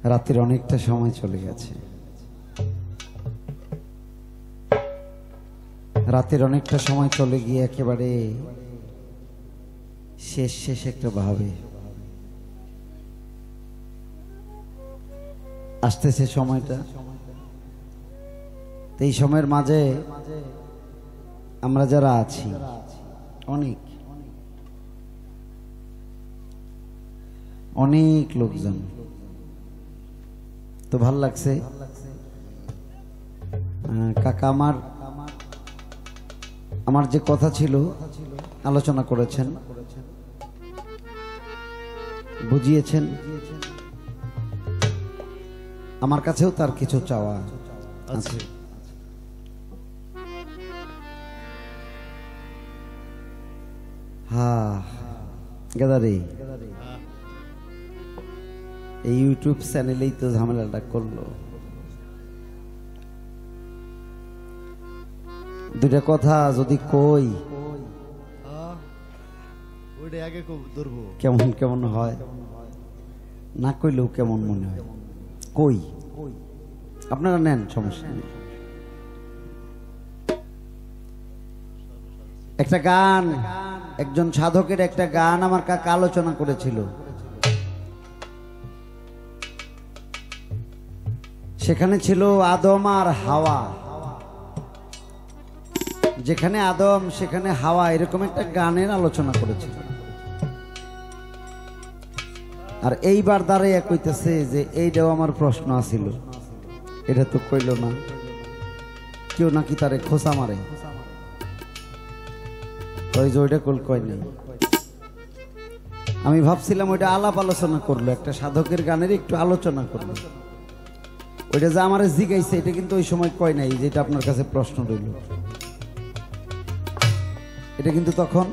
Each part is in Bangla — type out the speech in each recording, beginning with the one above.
রাতের অনেকটা সময় চলে গেছে। রাতের অনেকটা সময় চলে গিয়ে একেবারে শেষ শেষ একটা ভাবে আসতেছে সময়টা। এই সময়ের মাঝে আমরা যারা আছি অনেক অনেক লোকজন, তো ভাল লাগছে কাকা। আমার যে কথা ছিল আলোচনা করেছেন, বুঝিয়েছেন। আমার কাছেও তার কিছু চাওয়া আছে। হ্যাঁ গেদারে, এই ইউটিউব চ্যানেলেই তো ঝামেলাটা করলো। দুটা কথা যদি কই কেমন কেমন হয়, না কইলেও কেমন মনে হয়। কই আপনারা নেন, সমস্যা নেই। একটা গান, একজন সাধকের একটা গান আমার কাকা আলোচনা করেছিল। সেখানে ছিল আদম আর হাওয়া। যেখানে আদম সেখানে হাওয়া, এরকম একটা গানের আলোচনা করেছিল। আর এইবার দাঁড়িয়ে কইতেছে যে এইটাও আমার প্রশ্ন আছিল, এটা তো কইল না, কেউ নাকি তারে খোঁচা মারে। ওই যে ওইটা কল কয় নাই। আমি ভাবছিলাম ওইটা আলাপ আলোচনা করলো, একটা সাধকের গানের একটু আলোচনা করলো। ওইটা যে আমার জিগাইছে এটা কিন্তু ওই সময় কয় নাই, যেটা আপনার কাছে প্রশ্ন রইল। এটা কিন্তু তখন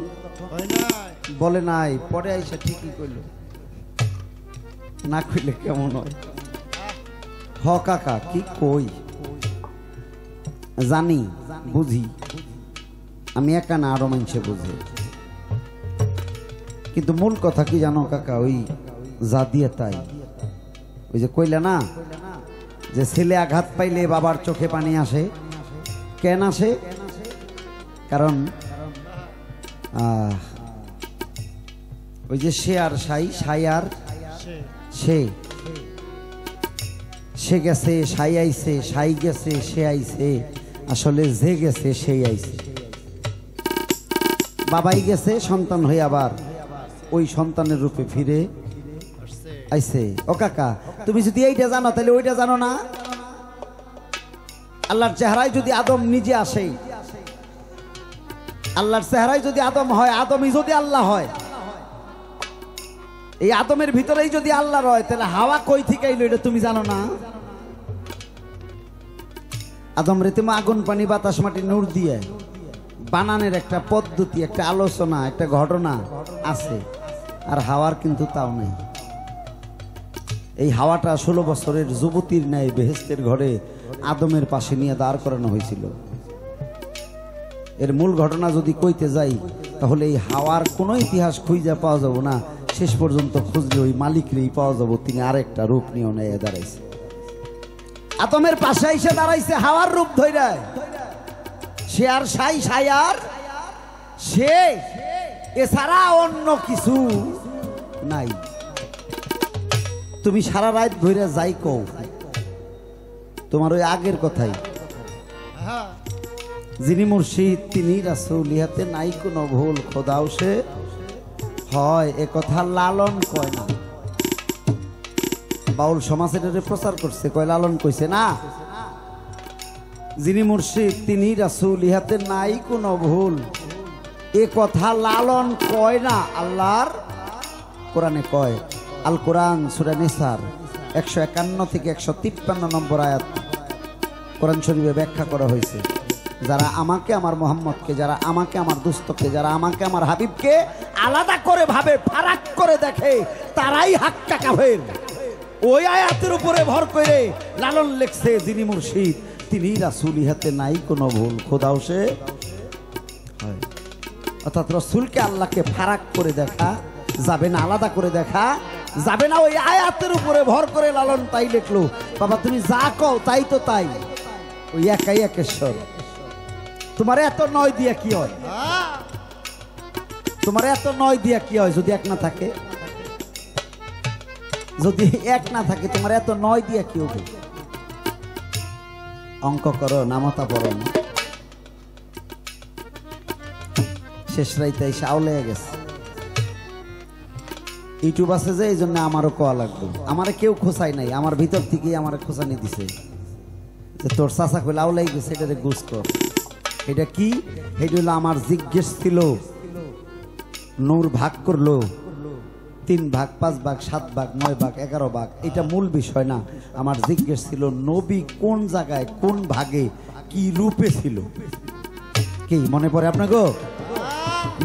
বলে নাই, পরে আইসা ঠিকই কইল। না কইলে কেমন হয়? হ কাকা, কি কই জানি, বুঝি, আমি একা না, আরো মানুষে বুঝে। কিন্তু মূল কথা কি জানো কাকা? ওই যা দিয়ে তাই। ওই যে কইলে না যে ছেলে আঘাত পাইলে বাবার চোখে পানি আসে। কেন আসে? কারণ ওই যে সে আর সাই আর সে গেছে, সাই আইছে, সাই গেছে, সে আইছে, আসলে যে গেছে সেই আইছে। বাবাই গেছে সন্তান হয়ে, আবার ওই সন্তানের রূপে ফিরে আইছে। ও কাকা, তুমি যদি এইটা জানো তাহলে ওইটা জানো না? আল্লাহর চেহারায় যদি আদম নিজে আসে, আল্লাহর চেহারায় যদি আদম হয়, আদমই যদি আল্লাহ হয়, এই আদমের ভিতরেই যদি আল্লাহ রয়, তাহলে হাওয়া কই থেকে আইলো এটা তুমি জানো না? আদম রে তুমি আগুন পানি বাতাস মাটি নূর দিয়ে বানানের একটা পদ্ধতি, একটা আলোচনা, একটা ঘটনা আছে। আর হাওয়ার কিন্তু তাও নেই। এই হাওয়াটা 16 বছরের যুবতীর ন্যায় বেহেশতের ঘরে আদমের পাশে নিয়ে দাঁড় করানো হয়েছিল। এর মূল ঘটনা যদি কইতে যাই তাহলে এই হাওয়ার কোনো ইতিহাস খুঁজে পাওয়া যাব না। শেষ পর্যন্ত খুঁজলে ওই মালিকরেই পাওয়া যাব, তিনি আরেকটা রূপ নিয়ে নিয়ে দাঁড়াইছে। আদমের পাশে এসে দাঁড়াইছে হাওয়ার রূপ ধইরা। সে আর সাই আর সে, এছাড়া অন্য কিছু নাই। তুমি সারা রাত ধরে যাই কও, তোমার ওই আগের কথাই, যিনি মুর্শিদ তিনি রাসূল, ইহাতে নাই কোনো ভুল, খোদাও সে হয়। এ কথা লালন কয় না, বাউল সমাজ এটারে প্রচার করছে, কয় লালন কইছে না। যিনি মুর্শিদ তিনি রাসূল, ইহাতে নাই কোনো ভুল, এ কথা লালন কয় না। আল্লাহর কোরআনে কয়, আল কোরআন সূরা নিসার 151 থেকে 153 নম্বর আয়াত কোরআন শরীফে ব্যাখ্যা করা হয়েছে। যারা আমাকে, আমার মোহাম্মদকে, যারা আমাকে, আমার দোস্তকে, যারা আমাকে, আমার হাবিবকে আলাদা করে ভাবে, ফারাক করে দেখে, তারাই হাক্কা কাফের। ওই আয়াতের উপরে ভর করে লালন লেখছে, যিনি মুর্শিদ তিনি রাসূল, ইহাতে নাই কোনো ভুল, খোদাও সে হয়। অর্থাৎ রসুলকে আল্লাহকে ফারাক করে দেখা যাবে না, আলাদা করে দেখা যাবে না ওই আয়াতের উপরে ভর করে লালন তাই লিখলো বাবা তুমি যা কও তাই তো তাই ওই একাই একেশ্বর তোমার এত নয় দিয়া কি হয় তোমার এত নয় দিয়া কি হয় যদি এক না থাকে যদি এক না থাকে তোমার এত নয় দিয়া কি হবে অঙ্ক করো নামতা পড়ো না শেষ রাইতে এসে আউলে গেছে ইউটিউব আছে যে এই জন্য আমারও কোয়া লাগবে আমার কেউ খোঁচাই নাই আমার ভিতর থেকেই আমার খোঁচানি দিছে যে তোর চাচা কইলে আউলাই গেছে এটারে গুছ কর এটা কি এটা হলো আমার জিজ্ঞেস ছিল নূর ভাগ করলো 3 ভাগ 5 ভাগ 7 ভাগ 9 ভাগ 11 ভাগ এটা মূল বিষয় না আমার জিজ্ঞেস ছিল নবী কোন জায়গায় কোন ভাগে কি রূপে ছিল কি মনে পড়ে আপনাকে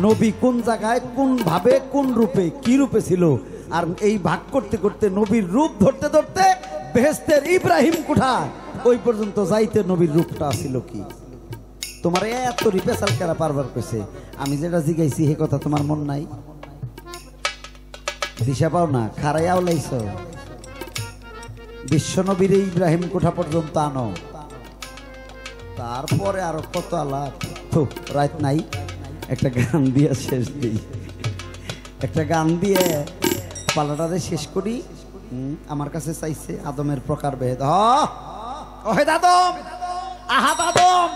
নবী কোন জায়গায় কোন ভাবে কোন রূপে কি রূপে ছিল আর এই ভাগ করতে করতে নবীর রূপ ধরতে ধরতে বেহেশতের ইব্রাহিম কুঠা ওই পর্যন্ত যাইতে নবীর রূপটা ছিল কি তোমার এত রিপেসাল করা পারবার কইছে আমি যেটা জিগাইছি হে কথা তোমার মন নাই দিশা পাও না খারাইয়াও লাইছ বিশ্ব নবীর ইব্রাহিম কোঠা পর্যন্ত আনো তারপরে আরো কত আলাপ তো রাত নাই একটা গান দিয়ে শেষ দিই একটা গান দিয়ে পালাটারে শেষ করি আমার কাছে চাইছে আদমের প্রকার ভেদ ওহেদ আদম আহাদ আদম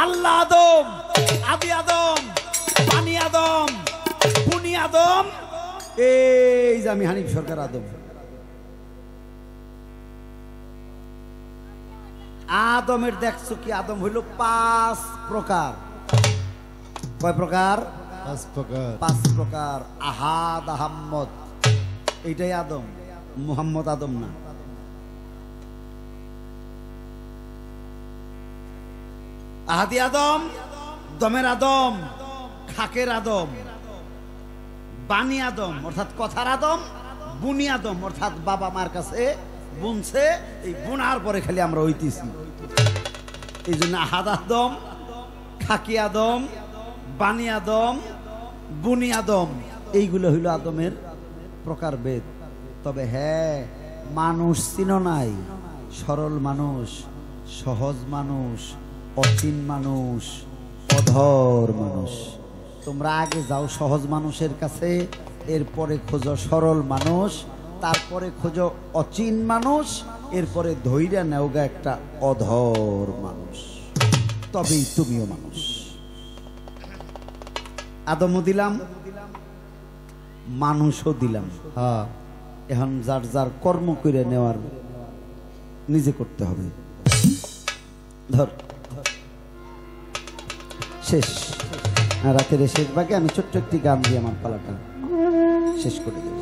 আল্লাহ আদম আদি আদম পানি আদম পুনি আদম এই যে আমি হানিফ সরকার আদম আদমের দেখছো কি আদম হইল 5 প্রকার কয় প্রকার 5 প্রকার আহাদ আহম্মদ এইটাই আদম মুহাম্মদ আদম না আহাদি আদম দমের আদম খাকের আদম বানি আদম অর্থাৎ কথার আদম বুনি আদম অর্থাৎ বাবা মার কাছে বুনছে এই বুনার পরে খালি আমরা হইতেছি এই জন্য আহাদ আদম খাকি আদম বানি আদম বুনি আদম এইগুলো হইল আদমের প্রকার ভেদ তবে হ্যাঁ মানুষ চিনো নাই সরল মানুষ সহজ মানুষ অচিন মানুষ অধর মানুষ তোমরা আগে যাও সহজ মানুষের কাছে এরপরে খোঁজো সরল মানুষ তারপরে খোঁজো অচিন মানুষ এরপরে ধৈর্য নেওগা একটা অধর মানুষ তবেই তুমিও মানুষ আদমও দিলাম মানুষও দিলাম হ্যাঁ এখন যার যার কর্ম করে নেওয়ার নিজে করতে হবে ধর শেষ রাতের শেষ ভাগে আমি ছোট্ট একটি গান দিয়ে আমার পালাটা শেষ করে দেব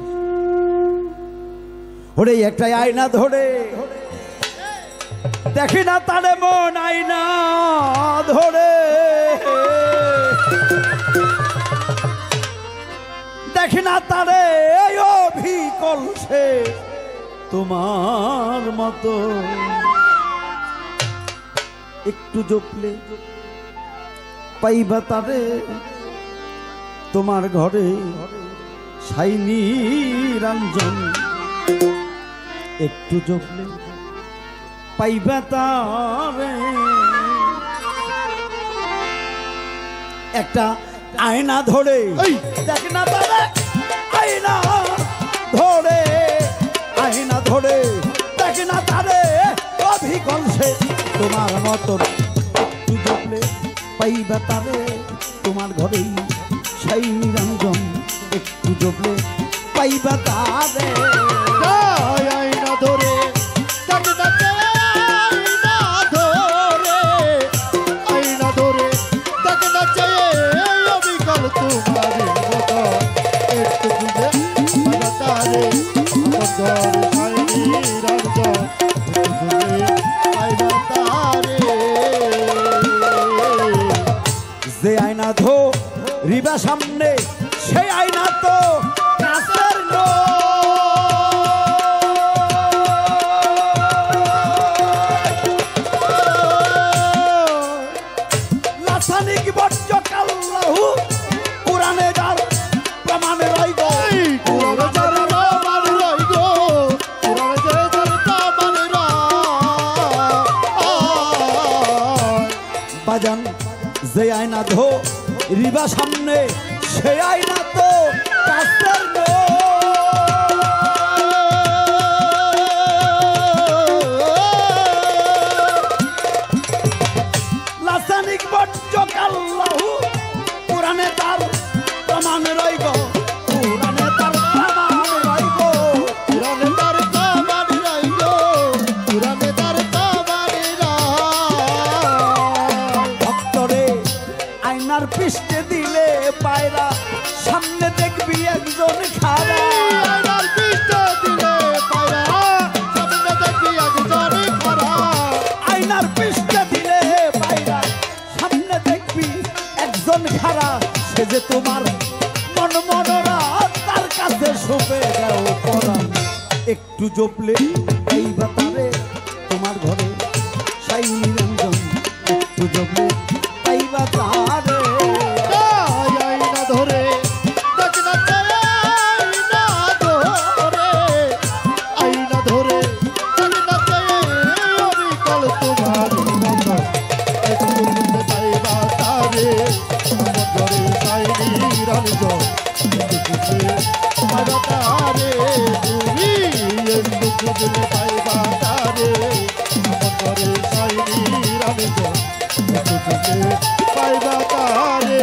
ওরে একটা আয়না ধরে দেখি না তারে মন আয়না ধরে দেখি না তারে অভিকল সে তোমার মতো একটু জপলে পাইবা তারে তোমার ঘরে সাইনি রঞ্জন একটু জপলে পাইবা তারে একটা আয়না ধরে দেখ না তারে আয়না ধরে আয়না ধরে দেখ না তারে অভিকল সে তোমার মতো একটু জপলে পাইবা তারে তোমার ঘরেই সেই নিরঞ্জন একটু জপলে পাইবা তারে আয়না ধরে আয়না ধরে তাকে না চেয়ে অবিকল তোমার মতো একটু বুঝে তারে যে আয়না ধরিবা সামনে সেই আয়না তো কাছের লাসানিক বর্জ্য কাল্লাহু কোরআনে যার প্রমাণে রইব কোরআনে যার প্রমাণে যে আয়না ধো রিবা সামনে সে আয়না তো কাছের লাসানিক বজ্জক আল্লাহু কোরআনে তার প্রমাণ রইব কোরআনে তার প্রমাণ রইব পুরানে তার কামানি রাইল পুরানে তার কামানি ভক্তরে আয়নার পৃষ্ঠে দিলে পায়রা সামনে দেখবি একজন খারা আয়নার পৃষ্ঠে দিলে পায়রা সামনে দেখবি একজন খারা আয়নার পৃষ্ঠে দিলে পায়রা সামনে দেখবি একজন খারা সে যে তোমার মন মনরা তার কাছে শুপে দাও পরাণ একটু জপলে এই বাতারে তোমার ঘরে সাই নিরঞ্জন একটু জপলে এই বাতারে আয়না ধরে দেখ না চায় আয়না ধরে আয়না ধরে দেখ না চায় অবিকল তোমার মতো একটু বুঝতে পাইবা তারে আমার ঘরে সাইনি রানিজ একটু বুঝতে পাইবা তারে তুমি একটু বুঝতে পাইবা তারে আমার ঘরে সাইনি রানিজ একটু বুঝতে পাইবা তারে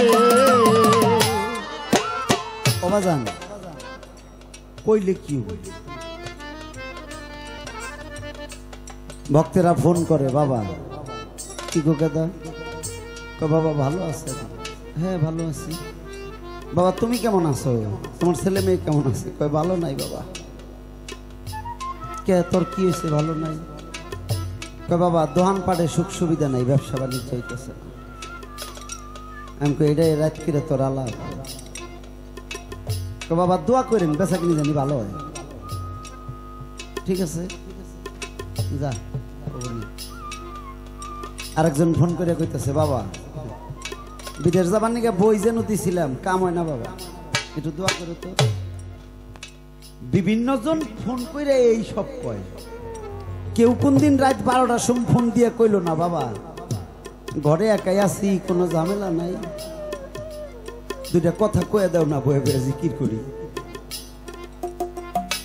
অবাজান কইলে কি হবে ভক্তেরা ফোন করে বাবা কি গো কেদা কয় বাবা ভালো আছে হ্যাঁ ভালো আছি বাবা তুমি কেমন আছো তোমার ছেলে মেয়ে কেমন আছে কয় ভালো নাই বাবা কে তোর কি হয়েছে ভালো নাই কয় বাবা দোকান পাটে সুখ সুবিধা নাই ব্যবসা বাণিজ্য হইতেছে না আমি কই এটাই রাত করে তোর আলাপ কয় বাবা দোয়া করেন বেচা কিনি জানি ভালো হয় ঠিক আছে যা আরেকজন ফোন করে কইতেছে বাবা বিদেশ যাবার নাকি বই যেন দিছিলাম কাম হয় না বাবা একটু দোয়া করে তো বিভিন্ন জন ফোন করে এই সব কয় কেউ কোন দিন রাত 12টার সময় ফোন দিয়ে কইল না বাবা ঘরে একাই আছি কোনো ঝামেলা নাই দুইটা কথা কয়ে দাও না বয়ে বয়ে জিকির করি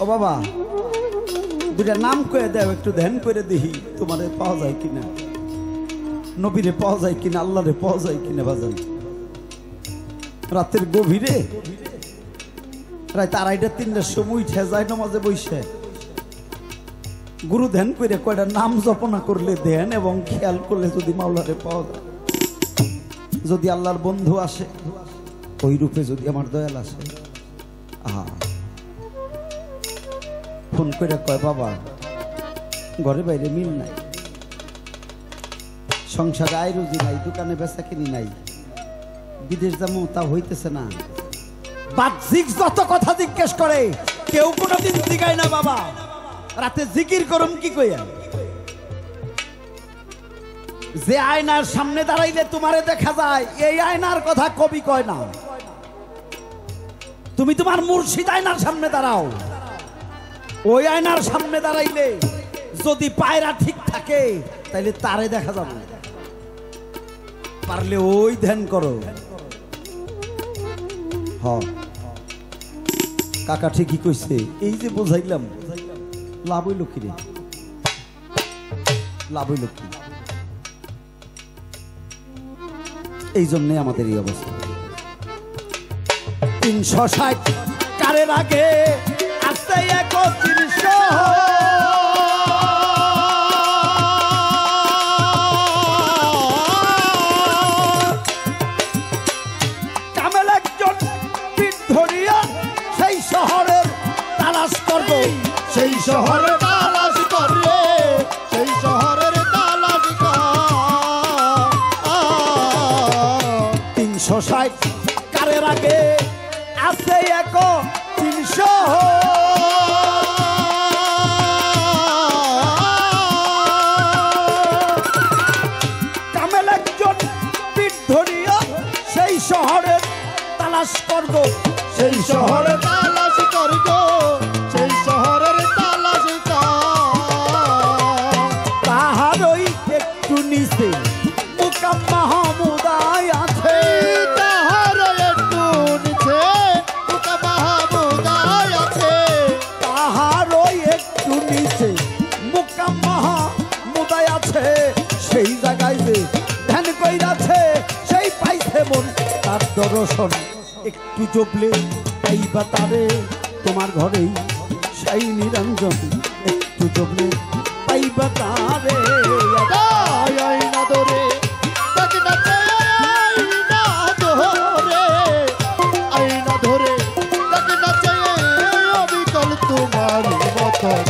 ও বাবা দুইটা নাম কয়ে দাও একটু ধ্যান করে দেখি তোমারে পাওয়া যায় কিনা নবীরে পাওয়া যায় কিনা আল্লাহরে পাওয়া যায় কিনা বাজান রাতের গভীরে রাত 2:30-3টার সময় উঠে যায় নামাজে বসে গুরু ধ্যান করে কয়টা নাম জপনা করলে ধ্যান এবং খেয়াল করলে যদি মাওলারে পাওয়া যায় যদি আল্লাহর বন্ধু আসে ওই রূপে যদি আমার দয়াল আসে আহা ফোন করে কয় বাবা ঘরে বাইরে মিল নাই সংসারে আয় রুজি নাই দোকানে বেচা কিনি নাই বিদেশ যাবো তা হইতেছে না বাহ্যিক যত কথা জিজ্ঞেস করে কেউ কোনোদিন জিগায় না বাবা রাতে জিকির করুম কি কইয়া যে আয়নার সামনে দাঁড়াইলে তোমারে দেখা যায় এই আয়নার কথা কবি কয় না তুমি তোমার মুর্শিদ আয়নার সামনে দাঁড়াও ওই আয়নার সামনে দাঁড়াইলে যদি পায়রা ঠিক থাকে তাইলে তারে দেখা যাবে পারলে ওই ধ্যান করো হ কাকা ঠিকই কইছে এই যে বোঝাইলাম লাভ হইল কি রে লাভ হইল কি এই জন্যে আমাদের এই অবস্থা 360 কারের আগে আসতে 300 সেই শহরে তালাশ করে সেই শহরের তালাশ কর 360 কারের আগে আছে 300 কামেল একজন পিঠ ধরিয়া সেই শহরের তালাশ করব সেই শহরে তালাশ করব সেই শহরের তালাশ তাহারই একটু নিচে মুকাম মাহমুদ আয়াত দর্শন একটু জপলে পাইবা তারে তোমার ঘরেই সাই নিরঞ্জন একটু জপলে পাইবা তারে আইনা ধরে তাকে নাচে আইনা ধরে তাকে নাচে অবিকল তোমার মতন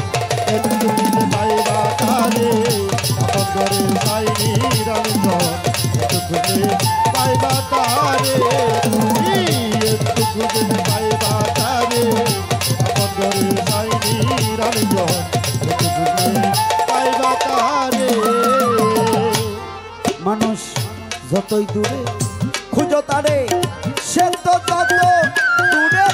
একটু খুঁজে পাইবা তারে আপন ঘরে সাই নিরঞ্জন একটু খুঁজে পাইবা তারে একটু খুঁজে পাইবা তারে আপন ঘরে সাই নিরঞ্জন একটু খুঁজে পাইবা তারে। মানুষ যতই দূরে খুঁজো তারে সে তো তত দূরে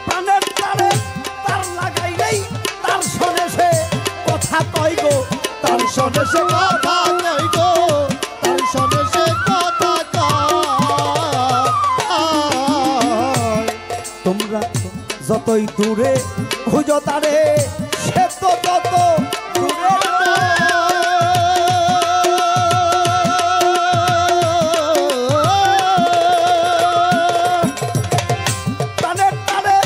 প্রাণের তারে তার লাগাইলেই তার শোনে সে কথা কই গো তার শোনে সে কথা কই গো তার শোনে সে কথা কয়। তোমরা যতই দূরে খুঁজো তারে সে তো তত দূরে প্রাণের তারে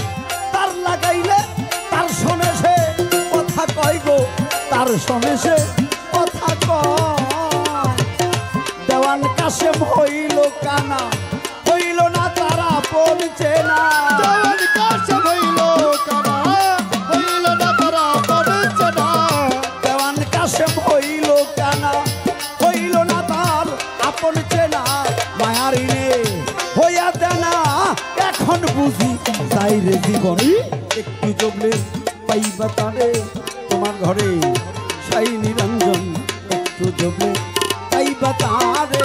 তার লাগাইলে তার শোনে সে কথা কয় গো তার শোনে সে কথা কয়। দেওয়ান কাশেম হইল কানা হইল না তারা বলছে না দেওয়ান কাশেম হইল কানা হইল না তারা বলছে না দেওয়ান কাশেম হইল কানা হইল না তার আপন চেনা মায়ারিনে হইয়া দেনা এখন বুঝি তাই রে জীবন একটু জবলে পাইবা তারে তোমার ঘরে সাই নিরঞ্জন একটু জবলে পাইবা তারে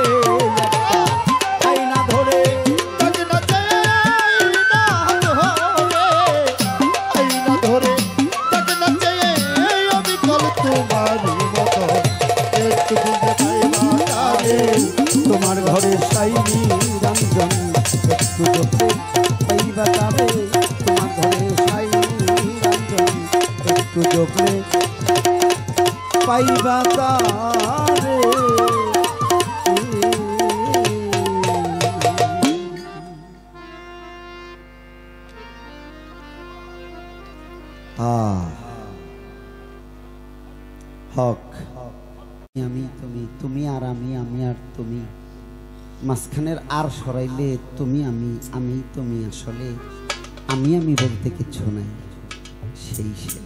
আইনা ধরে তাকে নাচে আইনা ধরে তাকে নাচে অবিকল তোমার মতন একটু খুঁজে পাইবা তারে তোমার ঘরে সাই নিরঞ্জন একটু জবলে পাইবা তারে তোমার ঘরে সাই নিরঞ্জন একটু জবলে পাইবা তারে। হক আমি তুমি তুমি আর আমি আমি আর তুমি মাঝখানের আর সরাইলে তুমি আমি তুমি আসলে আমি বলতে কিচ্ছু নাই সেই সে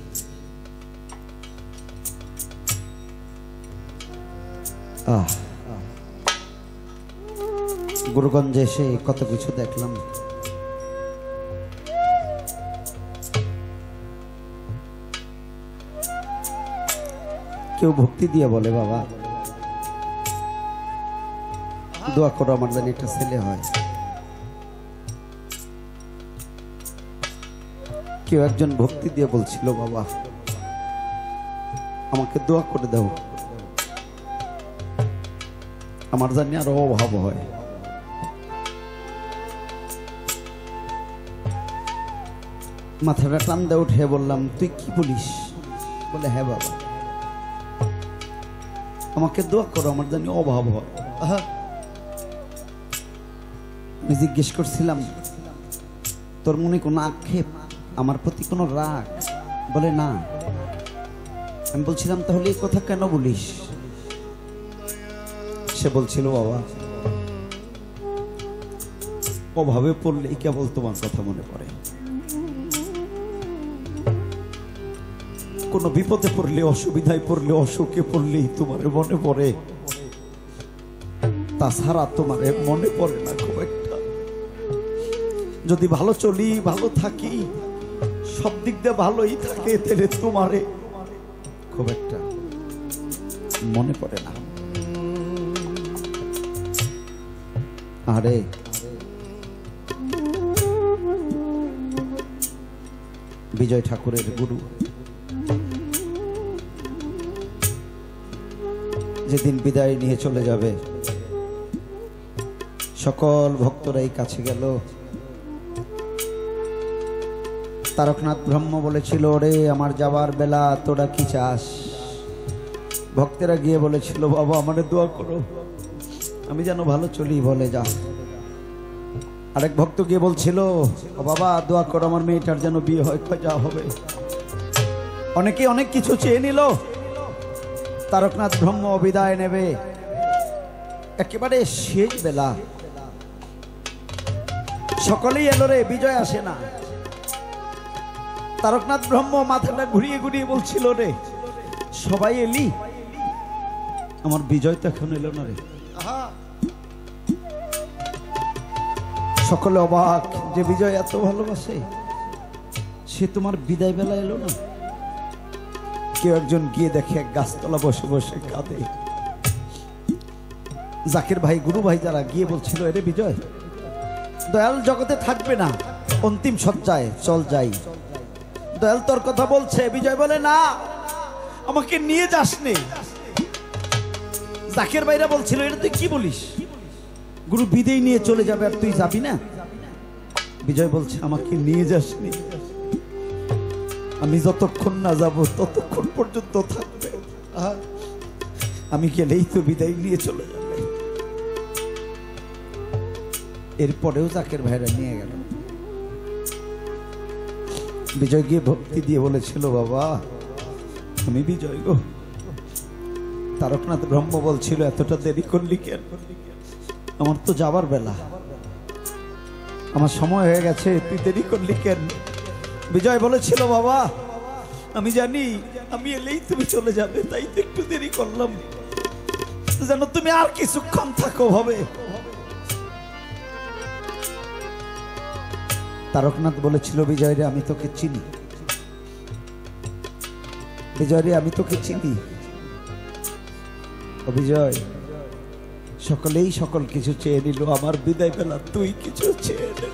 গুরুগঞ্জে এসে কত কিছু দেখলাম। কেউ ভক্তি দিয়ে বলে বাবা দোয়া করো আমার জানি একটা ছেলে হয়। কেউ একজন ভক্তি দিয়ে বলছিল বাবা আমাকে দোয়া করে দাও আমার জানি আরো অভাব হয়। মাথাটা টান দিয়ে উঠে বললাম তুই কি বলিস? বলে হ্যাঁ বাবা আমাকে দোয়া করো আমার জানি অভাব হয়। আমি জিজ্ঞেস করছিলাম তোর মনে কোনো আক্ষেপ আমার প্রতি কোনো রাগ? বলে না। আমি বলছিলাম তাহলে এই কথা কেন বলিস? সে বলছিল বাবা অভাবে পড়লেই কেবল তোমার কথা মনে পড়ে, কোনো বিপদে পড়লে অসুবিধায় পড়লে অসুখে পড়লেই তোমার মনে পড়ে, তাছাড়া তোমার মনে পড়ে না খুব একটা। যদি ভালো চলি ভালো থাকি সব দিক দিয়ে ভালোই থাকে তাহলে তোমারে খুব একটা মনে পড়ে না। আরে বিজয় ঠাকুরের গুরু যেদিন বিদায় নিয়ে চলে যাবে সকল ভক্তরাই কাছে গেল, তারকনাথ ব্রহ্ম বলেছিল, রে আমার যাবার বেলা, তোরা কি চাস? ভক্তেরা গিয়ে বলেছিল, বাবা আমাদের দোয়া করো, আমি যেন ভালো চলি। বলে যা। আরেক ভক্ত গিয়ে বলছিল, ও বাবা দোয়া করো আমার মেয়েটার যেন বিয়ে হয়। যা হবে। অনেকে অনেক কিছু চেয়ে নিল। তারকনাথ ব্রহ্ম বিদায় নেবে, একেবারে শেষ বেলা। সকলেই এলো রে, বিজয় আসে না। তারকনাথ ব্রহ্ম মাথাটা ঘুরিয়ে ঘুরিয়ে বলছিল, রে সবাই এলি, আমার বিজয় তো এখন এলো না রে। সকলে অবাক যে বিজয় এত ভালোবাসে, সে তোমার বিদায় বেলা এলো না। কেউ একজন গিয়ে দেখে এক গাছতলা বসে বসে কাঁদে। জাকির ভাই, গুরু ভাই যারা গিয়ে বলছিল, এরে বিজয়, দয়াল জগতে থাকবে না, অন্তিম সজ্জায় চল যাই। দয়াল তোর কথা বলছে। বিজয় বলে, না আমাকে নিয়ে যাস নে। জাকির ভাইরা বলছিল, এটা তুই কি বলিস? গুরু বিদায় নিয়ে চলে যাবে আর তুই যাবি না? বিজয় বলছে, আমাকে নিয়ে যাসনি, আমি যতক্ষণ না যাব ততক্ষণ পর্যন্ত থাকবে, আমি গেলেই তো বিদায় নিয়ে চলে যাবে। এরপরেও জাকের ভাইরা নিয়ে গেল। বিজয় গিয়ে ভক্তি দিয়ে বলেছিল, বাবা আমি বিজয় গো। তারকনাথ ব্রহ্ম বলছিল, এতটা দেরি করলি কেন? আমার তো যাবার বেলা, আমার সময় হয়ে গেছে, তুই দেরি করলি কেন? বিজয় বলেছিল, বাবা আমি জানি আমি এলেই তুমি চলে যাবে, তাই তো একটু দেরি করলাম, যেন তুমি আর কিছুক্ষণ থাকো ভাবে। তারকনাথ বলেছিল, বিজয় রে আমি তোকে চিনি, বিজয় রে আমি তোকে চিনি। ও বিজয়, সকলেই সকল কিছু চেয়ে নিল, আমার বিদায় বেলা তুই কিছু চেয়ে নে।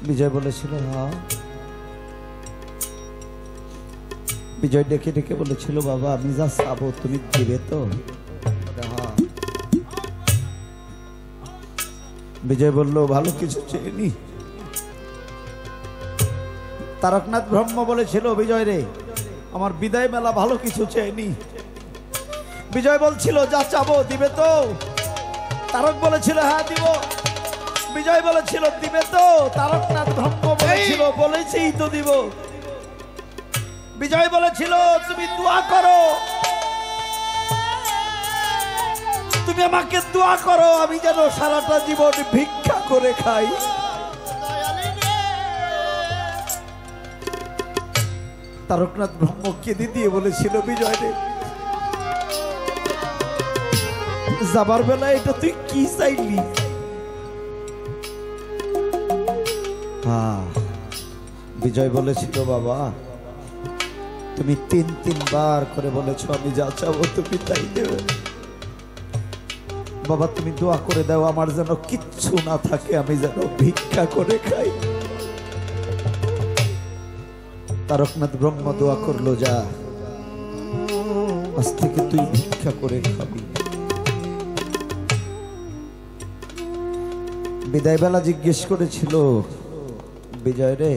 বিজয় বলেছিল, হ্যাঁ। বিজয় ডেকে ডেকে বলেছিল, বাবা আমি যা চাবো তুমি দিবে তো? হ্যাঁ। বিজয় বলল, ভালো কিছু চেয়ে নি। তারকনাথ ব্রহ্ম বলেছিল, বিজয় রে আমার বিদায় মেলা ভালো কিছু চাইনি। বিজয় বলছিল, যা চাবো দিবে তো? তারক বলেছিল, হ্যাঁ দিব। বিজয় বলেছিল, দিবে তো? তারকনাথ ব্রহ্ম বলেছিল, বলেছি তো দিব। বিজয় বলেছিল, তুমি দোয়া করো, তুমি আমাকে দোয়া করো, আমি যেন সারাটা জীবন ভিক্ষা করে খাই। তারকনাথ ব্রহ্ম কেঁদে দিয়ে বলেছিল, বিজয় রে যাবার বেলা এটা তুই কি চাইলি? বিজয় বলেছিল, বাবা তুমি তিনবার করে বলেছো আমি যা চাবো তুমি তাই দেবে। বাবা তুমি দোয়া করে দাও আমার যেন কিচ্ছু না থাকে, আমি যেন ভিক্ষা করে খাই। তারকনাথ ব্রহ্ম দোয়া করলো, যা আজ থেকে তুই ভিক্ষা করে খাবি। বিদায় বেলা জিজ্ঞেস করেছিল, বিজয় রে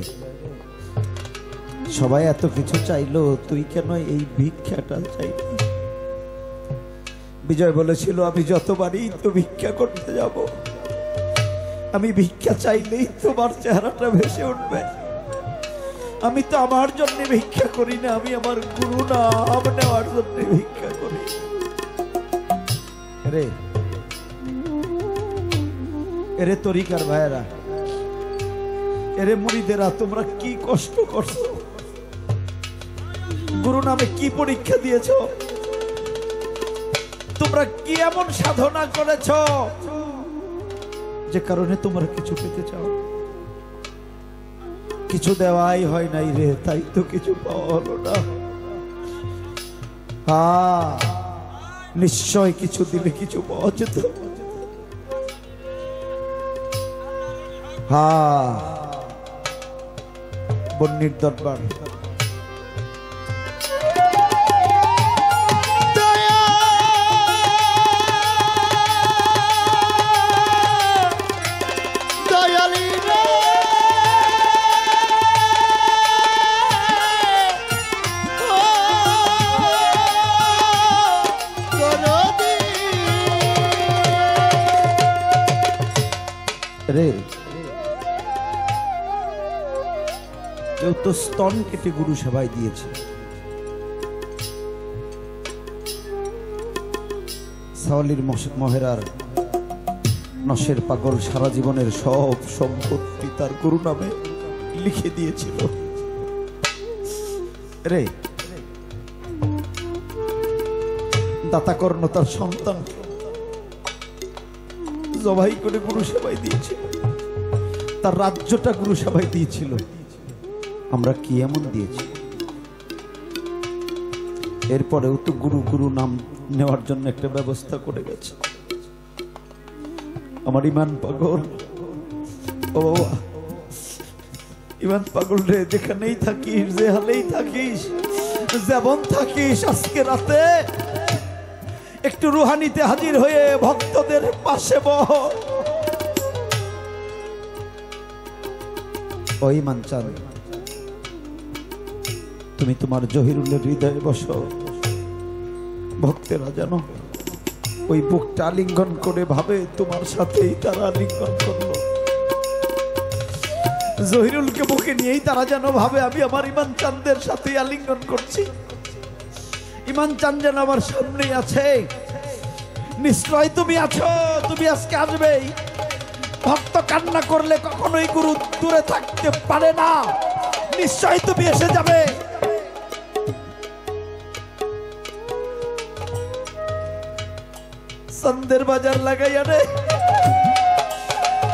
সবাই এত কিছু চাইলো, তুই কেন এই ভিক্ষাটা চাইলি? বিজয় বলেছিল, আমি যতবারই তো ভিক্ষা করতে যাব, আমি ভিক্ষা চাইলেই তোমার চেহারাটা ভেসে উঠবে। আমি তো আমার জন্য ভিক্ষা করি না, আমি আমার গুরু নাম নেওয়ার জন্য ভিক্ষা করি। রে এরে তরিকার ভাইয়েরা, এরে মুরিদেরা, তোমরা কি কষ্ট করছো, গুরু নামে কি পরীক্ষা দিয়েছ, তোমরা কি এমন সাধনা করেছ যে কারণে তোমরা কিছু পেতে চাও? কিছু দেওয়াই হয় নাই রে, তাই তো কিছু পাওয়া হলো না। নিশ্চয় কিছু দিলে কিছু পাওয়া যেত। বন্নির দরবার রে কেউ তো স্তন কেটে গুরু সেবায় দিয়েছে। সাওয়ালির মহেরার নশের পাগল সারা জীবনের সব সম্পত্তি তার গুরু নামে লিখে দিয়েছিল রে। দাতাকর্ণ তার সন্তান জবাই করে গুরু সেবায় দিয়েছিল, তার রাজ্যটা গুরু সেবায় দিয়েছিল। আমরা কি এমন দিয়েছি? এরপরেও তো গুরু গুরু নাম নেওয়ার জন্য একটা ব্যবস্থা করে গেছে। আমার ইমান পাগল, ও বাবা ইমান পাগল রে, যেখানেই থাকিস, যে হালেই থাকিস, যেমন থাকিস, আজকে রাতে একটু রুহানিতে হাজির হয়ে ভক্তদের পাশে বহ। ও ইমান চাঁদ, তুমি তোমার জহিরুলের হৃদয়ে বসো। ভক্তেরা জানো ওই বুকটা আলিঙ্গন করে ভাবে তোমার সাথেই তারা আলিঙ্গন করলো। জহিরুলকে বুকে নিয়েই তারা যেন ভাবে আমি আমার ইমান চাঁদের সাথে আলিঙ্গন করছি। ইমান চাঁদ যেন আমার সামনেই আছে। নিশ্চয় তুমি আছো, তুমি আজকে আসবেই। ভক্ত কান্না করলে কখনোই গুরু দূরে থাকতে পারে না, নিশ্চয় তুমি এসে যাবে। সন্দের বাজার লাগাইয়া রে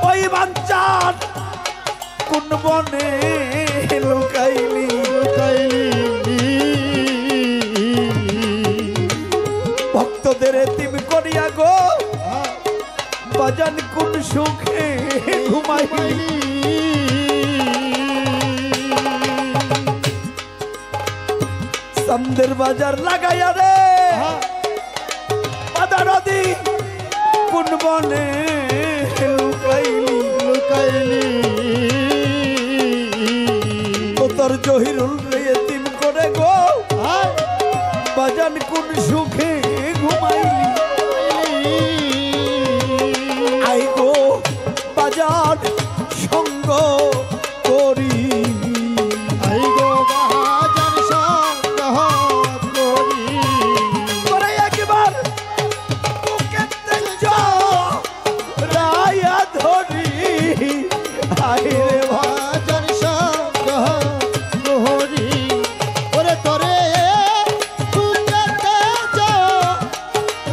ওই বাঞ্চান কোন বনে লুকাইলি ভক্তদের এতিম করিয়া গো বাজান কোন সুখে ঘুমাইলি। সন্দের বাজার লাগাইয়া রে নদী কোন বনে লুকাইলি ও তোর জহিরুল রে এতিম করে গো বাজান কোন সুখে ঘুমাইলি। আই গো বাজান সঙ্গ করি, আই গো বাজান সঙ্গ করি। করে একবার রায়া ধরি আই রে বাজান সঙ্গ করি। ওরে তোরে বুকেতে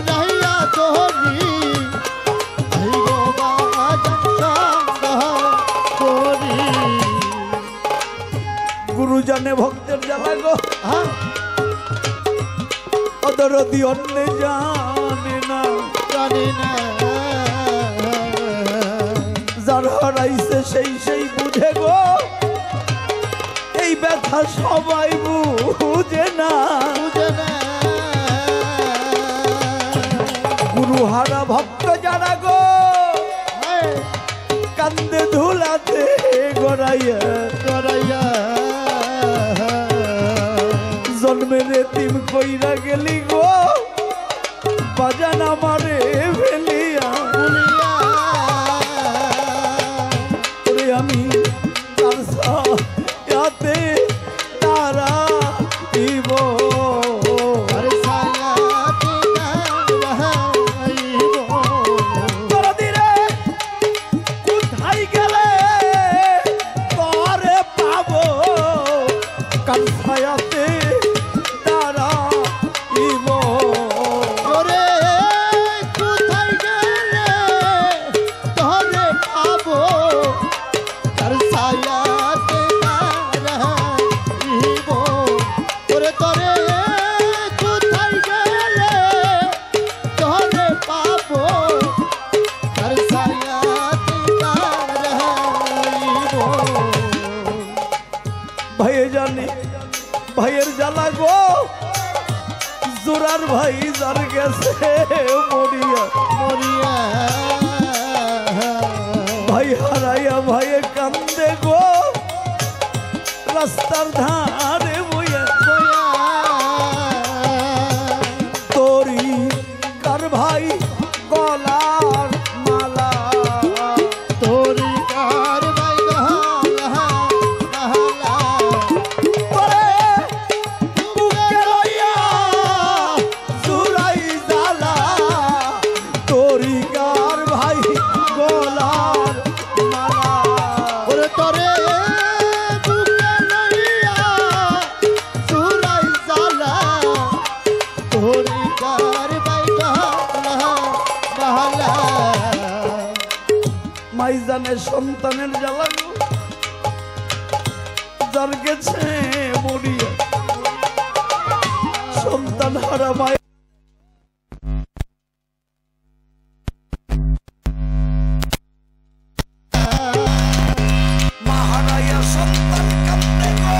রাইয়া ধরি, আই গো বাজান সঙ্গ করি। গুরু জানে ভক্তের জ্বালা গো, অদরদি অন্য জানে না, জানি না যার হারাইছে সেই সেই বুঝে গো, এই ব্যথা সবাই বুঝে না। বুঝে না গুরু হারা ভক্ত যারা গো কান্দে ধুলাতে গড়াইয়া করাইয়া জন্মের এতিম কইরা গেলি গো বাজান আমারে ফেলিয়া। ভুলিয়া ওরে আমি তার সাথে তারা দিব আর সায়াতে রাহাইব। তোরা দিরে কোথায় গেলে তরে পাবো কাল ছায়াতে তারা দিব। ওরে কোথায় গেলে তোরে পাবো, তার ছায়াতে রাহাইব। ওরে তোরে কোথায় গেলে তোরে পাবো, তার ছায়াতে রাহাইব। ভাইয়ে জানি ভাইয়ের জ্বালা গো জোরার ভাই যার গেছে মরিয়া, মরিয়া ভাই হারাইয়া ভাইয়ে কান্দে গো রাস্তার ধারে বইয়া। তোরি কার ভাই গলার মালা তোরে যার বাইবা বাহালা মাইজানের সন্তানের জ্বালা গো, যার গেছে মরিয়া সন্তান হারা মাই মাহারায়া সন্তান কাঁদতে গো,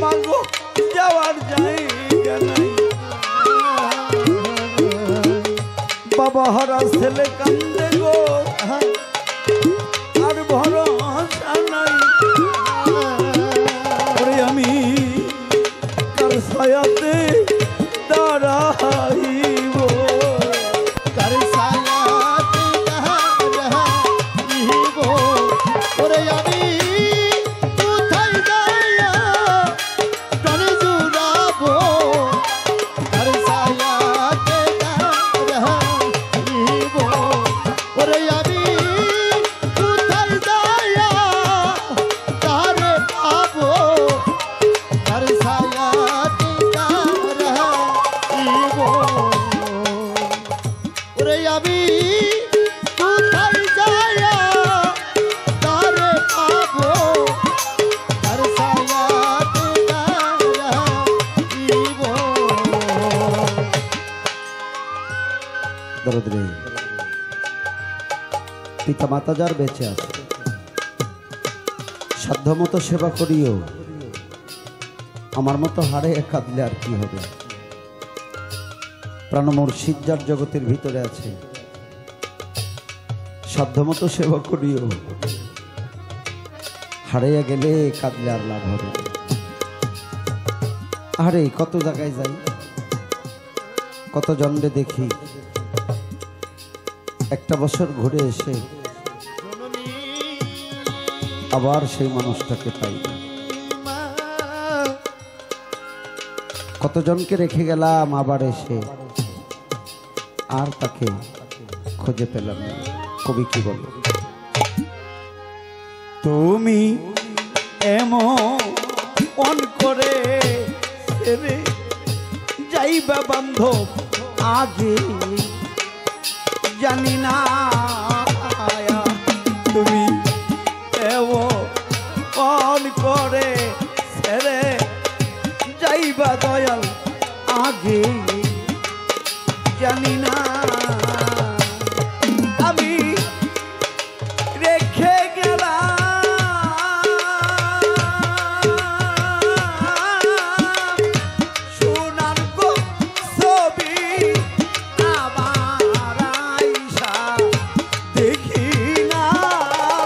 মাগো যাওয়ার জায়গা নাই, বাবা হারা ছেলে কান্দে গো, আর ভরসা নাই। ওরে আমি কার ছায়াতে দাঁড়াইব, কার ছায়াতে দাঁড়াইব, ওরে আমি কোথায় যাইয়া প্রাণ জুড়াবো, কার ছায়াতে দাঁড়াইব, ওরে আমি কোথায় যাইয়া তারে পাবো, কার ছায়াতে দাঁড়াইব, ওরে আমি কোথায় যাইয়া তারে পাবো, কার ছায়াতে দাঁড়াইব। দরদরে পিতা মাতা যার বেঁচে আছে সাধ্যমতো সেবা করিও, আমার মতো হারে কাঁদলে আর কি হবে। প্রাণ মুর্শিদ যার জগতের ভিতরে আছে সাধ্যমতো সেবা করিও, হারিয়ে গেলে কাঁদলে আর লাভ হবে না। আরে কত জায়গায় যাই, কত জন্মে দেখি, একটা বছর ঘুরে এসে আবার সেই মানুষটাকে পাই না। কতজনকে রেখে গেলাম, আবার এসে আর তাকে খুঁজে পেলাম না। কবি কি বলে, তুমি এমন করে ছেড়ে যাইবা বান্ধব আগে জানি না, তুমি এমন করে ছেড়ে যাইবা দয়াল আগে জানি না, আমি রেখে গেলাম সোনার গো ছবি, আবার আইসা দেখি না,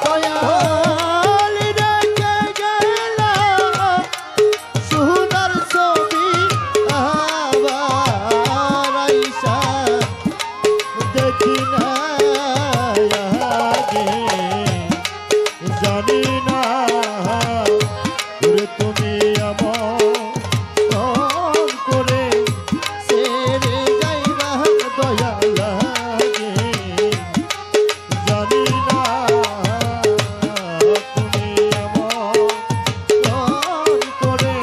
দয়াল রেখে গেলা সোনার ছবি, আবার আইসা দেখি না, আগে জানি না, ওরে তুমি এমন করে ছেড়ে যাইবা দয়াল আগে জানি না, তুমি এমন করে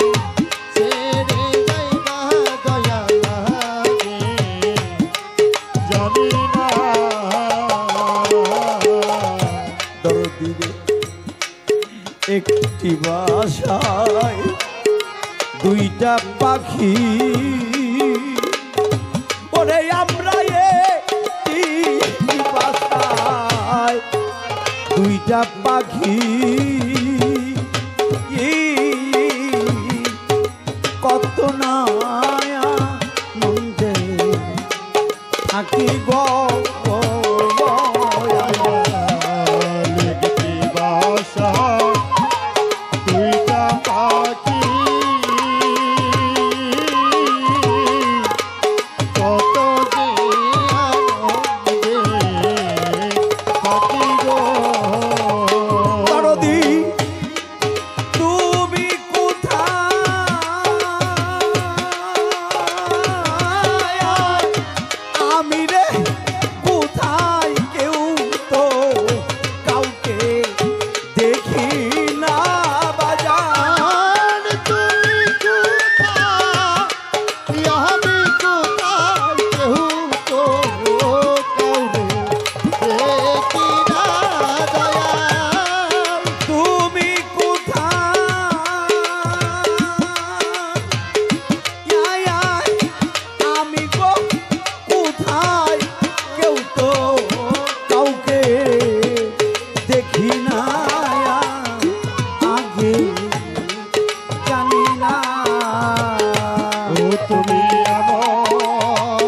ছেড়ে যাইবা দয়াল আগে জানি না। দরদিরে একটি বাসায় দুইটা পাখি, ওরে আমরা একটি বাসায় দুইটা পাখি, কত নয়া মন্দে থাকি গো, একটি বাসা দুইটা পাখি, কত যে আনন্দে থাকি গো, দরদি তুমি কোথায়, আমি রে এমন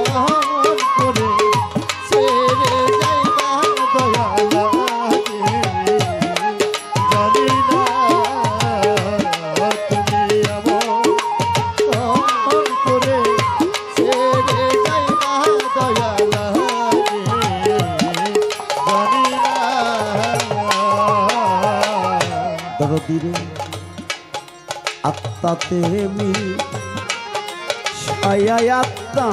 করে ছেড়ে যাইবা দয়া লাগে জানি না তুমি এমন করে ছেড়ে যাইবা দয়া লাগে জানি না। দরদিরে আত্মাতে মি ছায়া আত্মা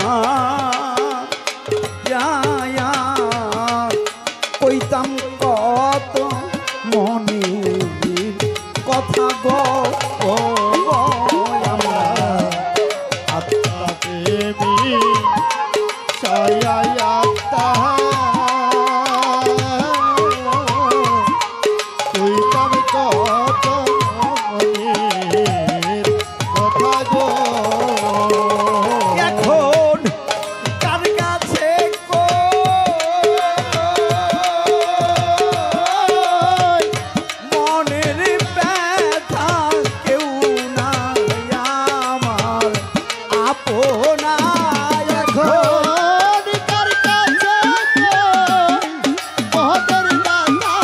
যায়া কইতাম কত মনে কথা গো আমরা প্রেমী ছায়ায়াত্তা কইতাম কত মনের কথা গো। এখন কার কাছে কই মনের ব্যথা কেউ নাই আমার আপনা এখন কার কাছে মহতের দাতা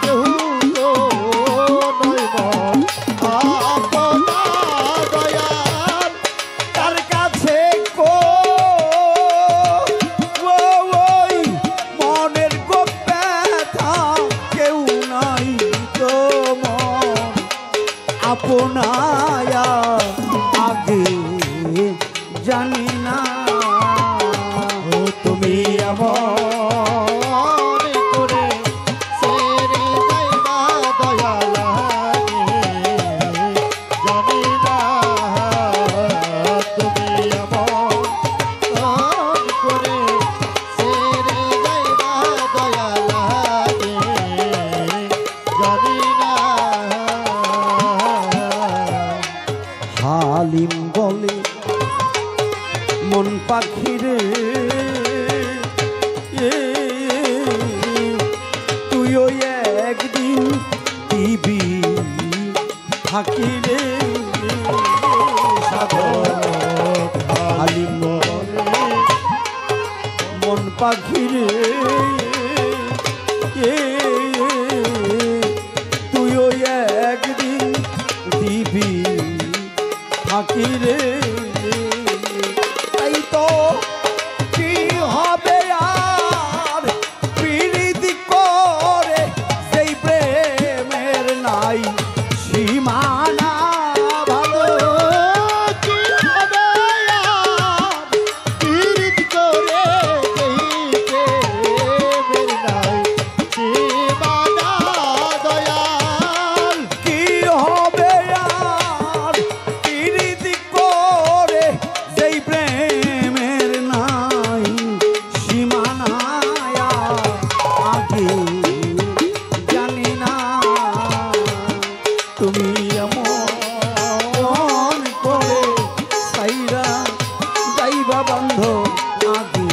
কেউ তো নয় মন আপনা দয়াল। কার কাছে ওই মনের গো ব্যথা কেউ নাই তো মন আপনায়া আগে জানি না তুমি আমার মনে করে ছেড়ে যাইবা দয়া লাগে জানি না তুমি এমন করে ছেড়ে যাইবা দয়া লাগে জানি না। হালিম বলে মন পাখিরে তুইও একদিন দিবি থাকিরে সাধক হালিম বলে মন পাখিরে তুইও একদিন দিবি থাকিরে তাই তো কি হবে আর প্রীতি করে সেই প্রেমের নাই সীমানা ভালো কি হবে আর পীড়িত করে কইতে মের নাই সীমানা দয়াল। কি হবে আর প্রীতি করে সেই প্রেমের নাই সীমানা আগে জানি না তুমি এমন করে সাইরা যাইবা বন্ধ আগে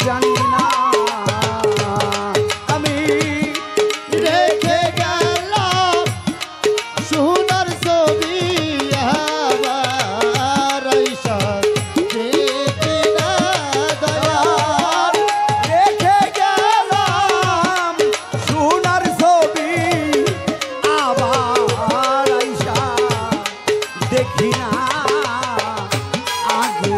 জানি না আমি রেখে গেলাম সোনার ছবি আবার আইসা দেখি না দয়াল। রেখে গেলাম সোনার ছবি আবার আইসা দেখি না আগে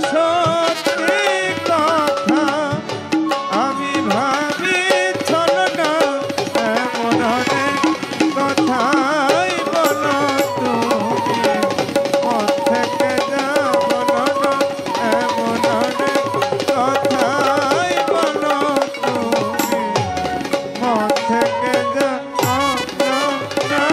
সত্যি কথা আমি ভাবি ছলনা এমন অনেক কথাই বলো তুমি মন থেকে যা বলো না এমন অনেক কথাই বলো তুমি মন থেকে যা না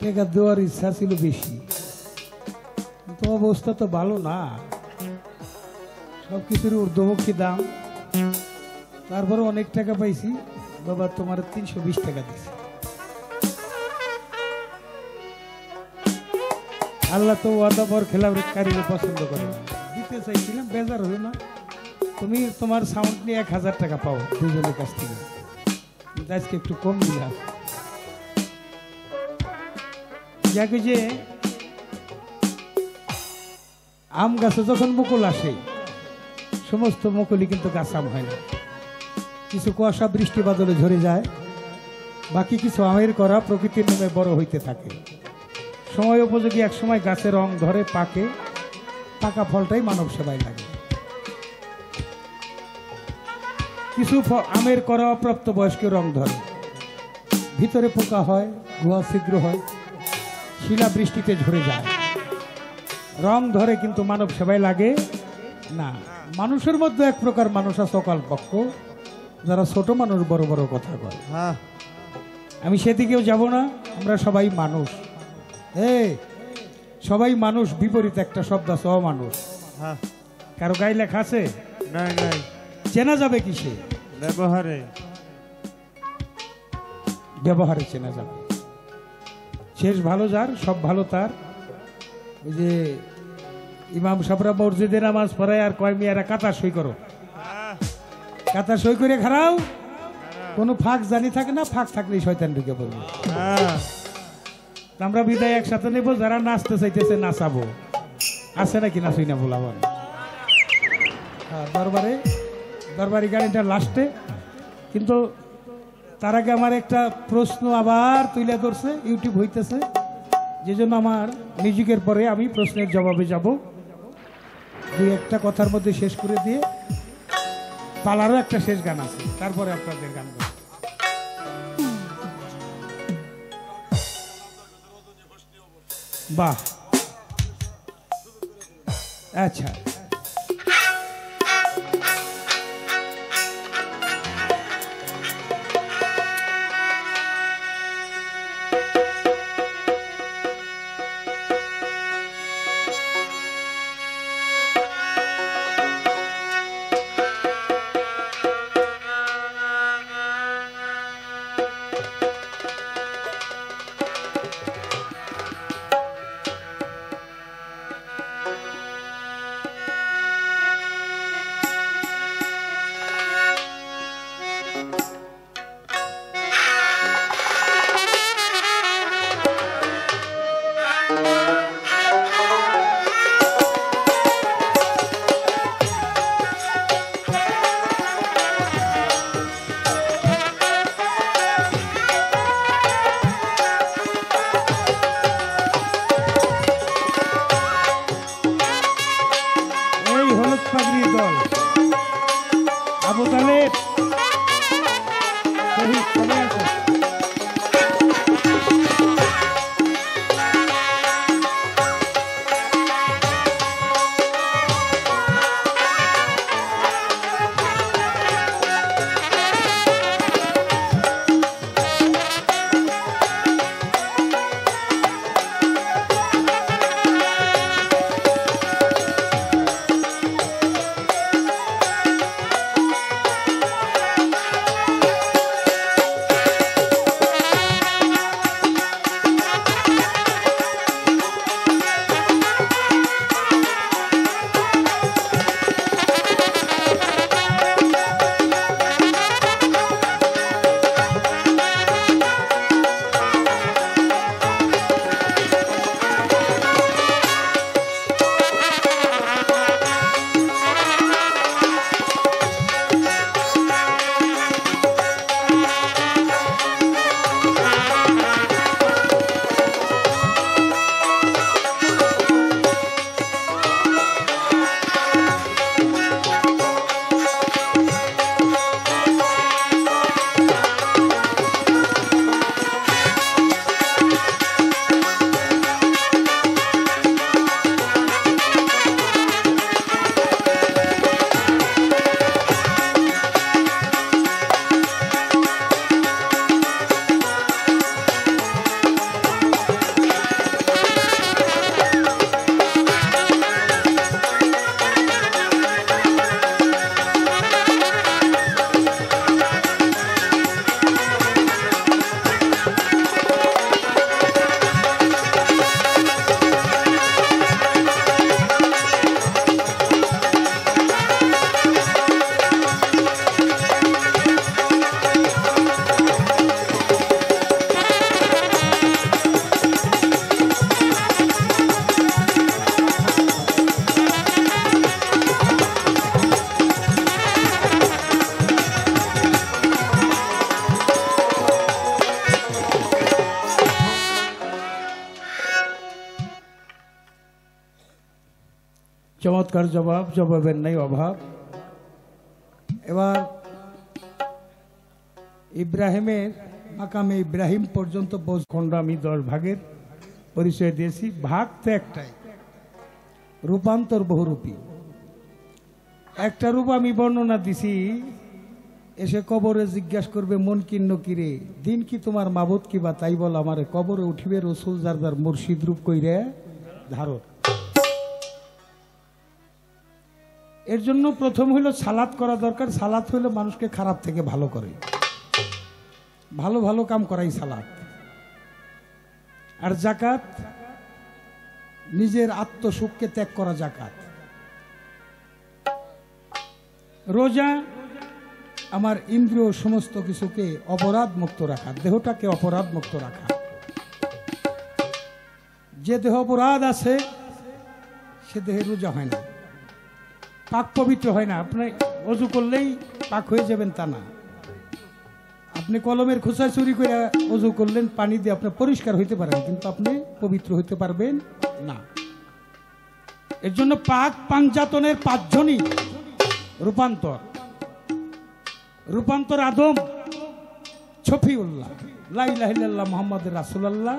টাকা দেওয়ার ইচ্ছা ছিল বেশি, কিন্তু অবস্থা তো ভালো না, সবকিছুর ঊর্ধ্বমুখী দাম। তারপরে অনেক টাকা পাইছি, বাবা তোমার 320 টাকা দিছি। আল্লাহ তো ওয়াদা পর খেলাকারীকে পছন্দ করে না, দিতে চাইছিলাম, বেজার হলো না। তুমি তোমার সাউন্ড নিয়ে 1000 টাকা পাও দুজনের কাছ থেকে, কিন্তু আজকে একটু কম দিলাম। যাকে যে আম গাছে যখন মুকুল আসে, সমস্ত মুকুলই কিন্তু গাছ আম হয় না, কিছু কুয়াশা বৃষ্টি বাদলে ঝরে যায়, বাকি কিছু আমের করা প্রকৃতির নামে বড় হইতে থাকে। সময় উপযোগী এক সময় গাছে রং ধরে পাকে, পাকা ফলটাই মানব সেবায় লাগে। কিছু আমের করা অপ্রাপ্ত বয়স্ক রং ধরে, ভিতরে পোকা হয়, গুহা ছিদ্র হয়, শিলা বৃষ্টিতে ঝরে যায়, রং ধরে, কিন্তু মানব সেবায় লাগে না। মানুষের মধ্যে এক প্রকার মানুষ আছে অকাল পক্ষ, যারা ছোট মানুষ বড় বড় কথা কয়। আমি সেদিকেও যাব না, আমরা সবাই মানুষ। সবাই মানুষ, বিপরীত একটা শব্দ আছে অমানুষ। কারো গায়ে লেখা আছে? নাই নাই। চেনা যাবে কিসে? ব্যবহারে। ব্যবহারে চেনা যাবে। শেষ ভালো যার, সব ভালো তার। ওই যে ইমাম সাহেবরা মসজিদে নামাজ পড়ায় আর কয় মেয়েরা কাতা সই করো, কাতা সই করে খারাও, কোনো ফাঁক জানি থাকে না, ফাঁক থাকলেই শয়তান ঢুকে পড়বে। আমরা বিদায় একসাথে নেব, যারা নাচতে চাইতেছে নাচাবো, আছে নাকি নাচুই না বলাবার দরবারে, দরবারি গাড়িটা লাস্টে। কিন্তু তার আগে আমার একটা প্রশ্ন আবার তুলে ধরছে, ইউটিউব হইতেছে, যে জন্য আমার মিউজিকের পরে আমি প্রশ্নের জবাবে যাব। দুই একটা কথার মধ্যে শেষ করে দিয়ে পালারও একটা শেষ গান আছে, তারপরে আপনাদের গান গাবো। বাহ, আচ্ছা। আবু তালেব শহীদ চলে আসো। চমৎকার জবাব, জবাবের নাই অভাব। এবার ইব্রাহিমের মাকামে ইব্রাহিম পর্যন্ত খণ্ড আমি 10 ভাগের পরিচয় দিয়েছি। ভাগ তো একটাই, রূপান্তর বহুরূপী। একটা রূপ আমি বর্ণনা দিছি, এসে কবরে জিজ্ঞাসা করবে মন কিন্ন কিরে, দিন কি তোমার মাবুদ কি বা তাই বল আমারে, কবরে উঠিবে রসুল জারদার মুর্শিদ রূপ কইরে ধারণ। এর জন্য প্রথম হইল সালাত করা দরকার। সালাত হইল মানুষকে খারাপ থেকে ভালো করে, ভালো ভালো কাম করাই সালাত। আর জাকাত নিজের আত্মসুখকে ত্যাগ করা জাকাত। রোজা আমার ইন্দ্রিয় সমস্ত কিছুকে অপরাধ মুক্ত রাখা, দেহটাকে অপরাধ মুক্ত রাখা। যে দেহ অপরাধ আছে সে দেহে রোজা হয় না, পাক পবিত্র হয় না। আপনি অজু করলেই পাক হয়ে যাবেন তা না। আপনি কলমের খোসা চুরি করে অজু করলেন, পানি দিয়ে আপনি পরিষ্কার হইতে পারেন, কিন্তু আপনি পবিত্র হইতে পারবেন না। এর জন্য পাক পাঞ্জাতনের 5 জনই রূপান্তর। রূপান্তর আদম, ছফিউল্লাহ, লা ইলাহা ইল্লাল্লাহ মুহাম্মাদুর রাসূলুল্লাহ,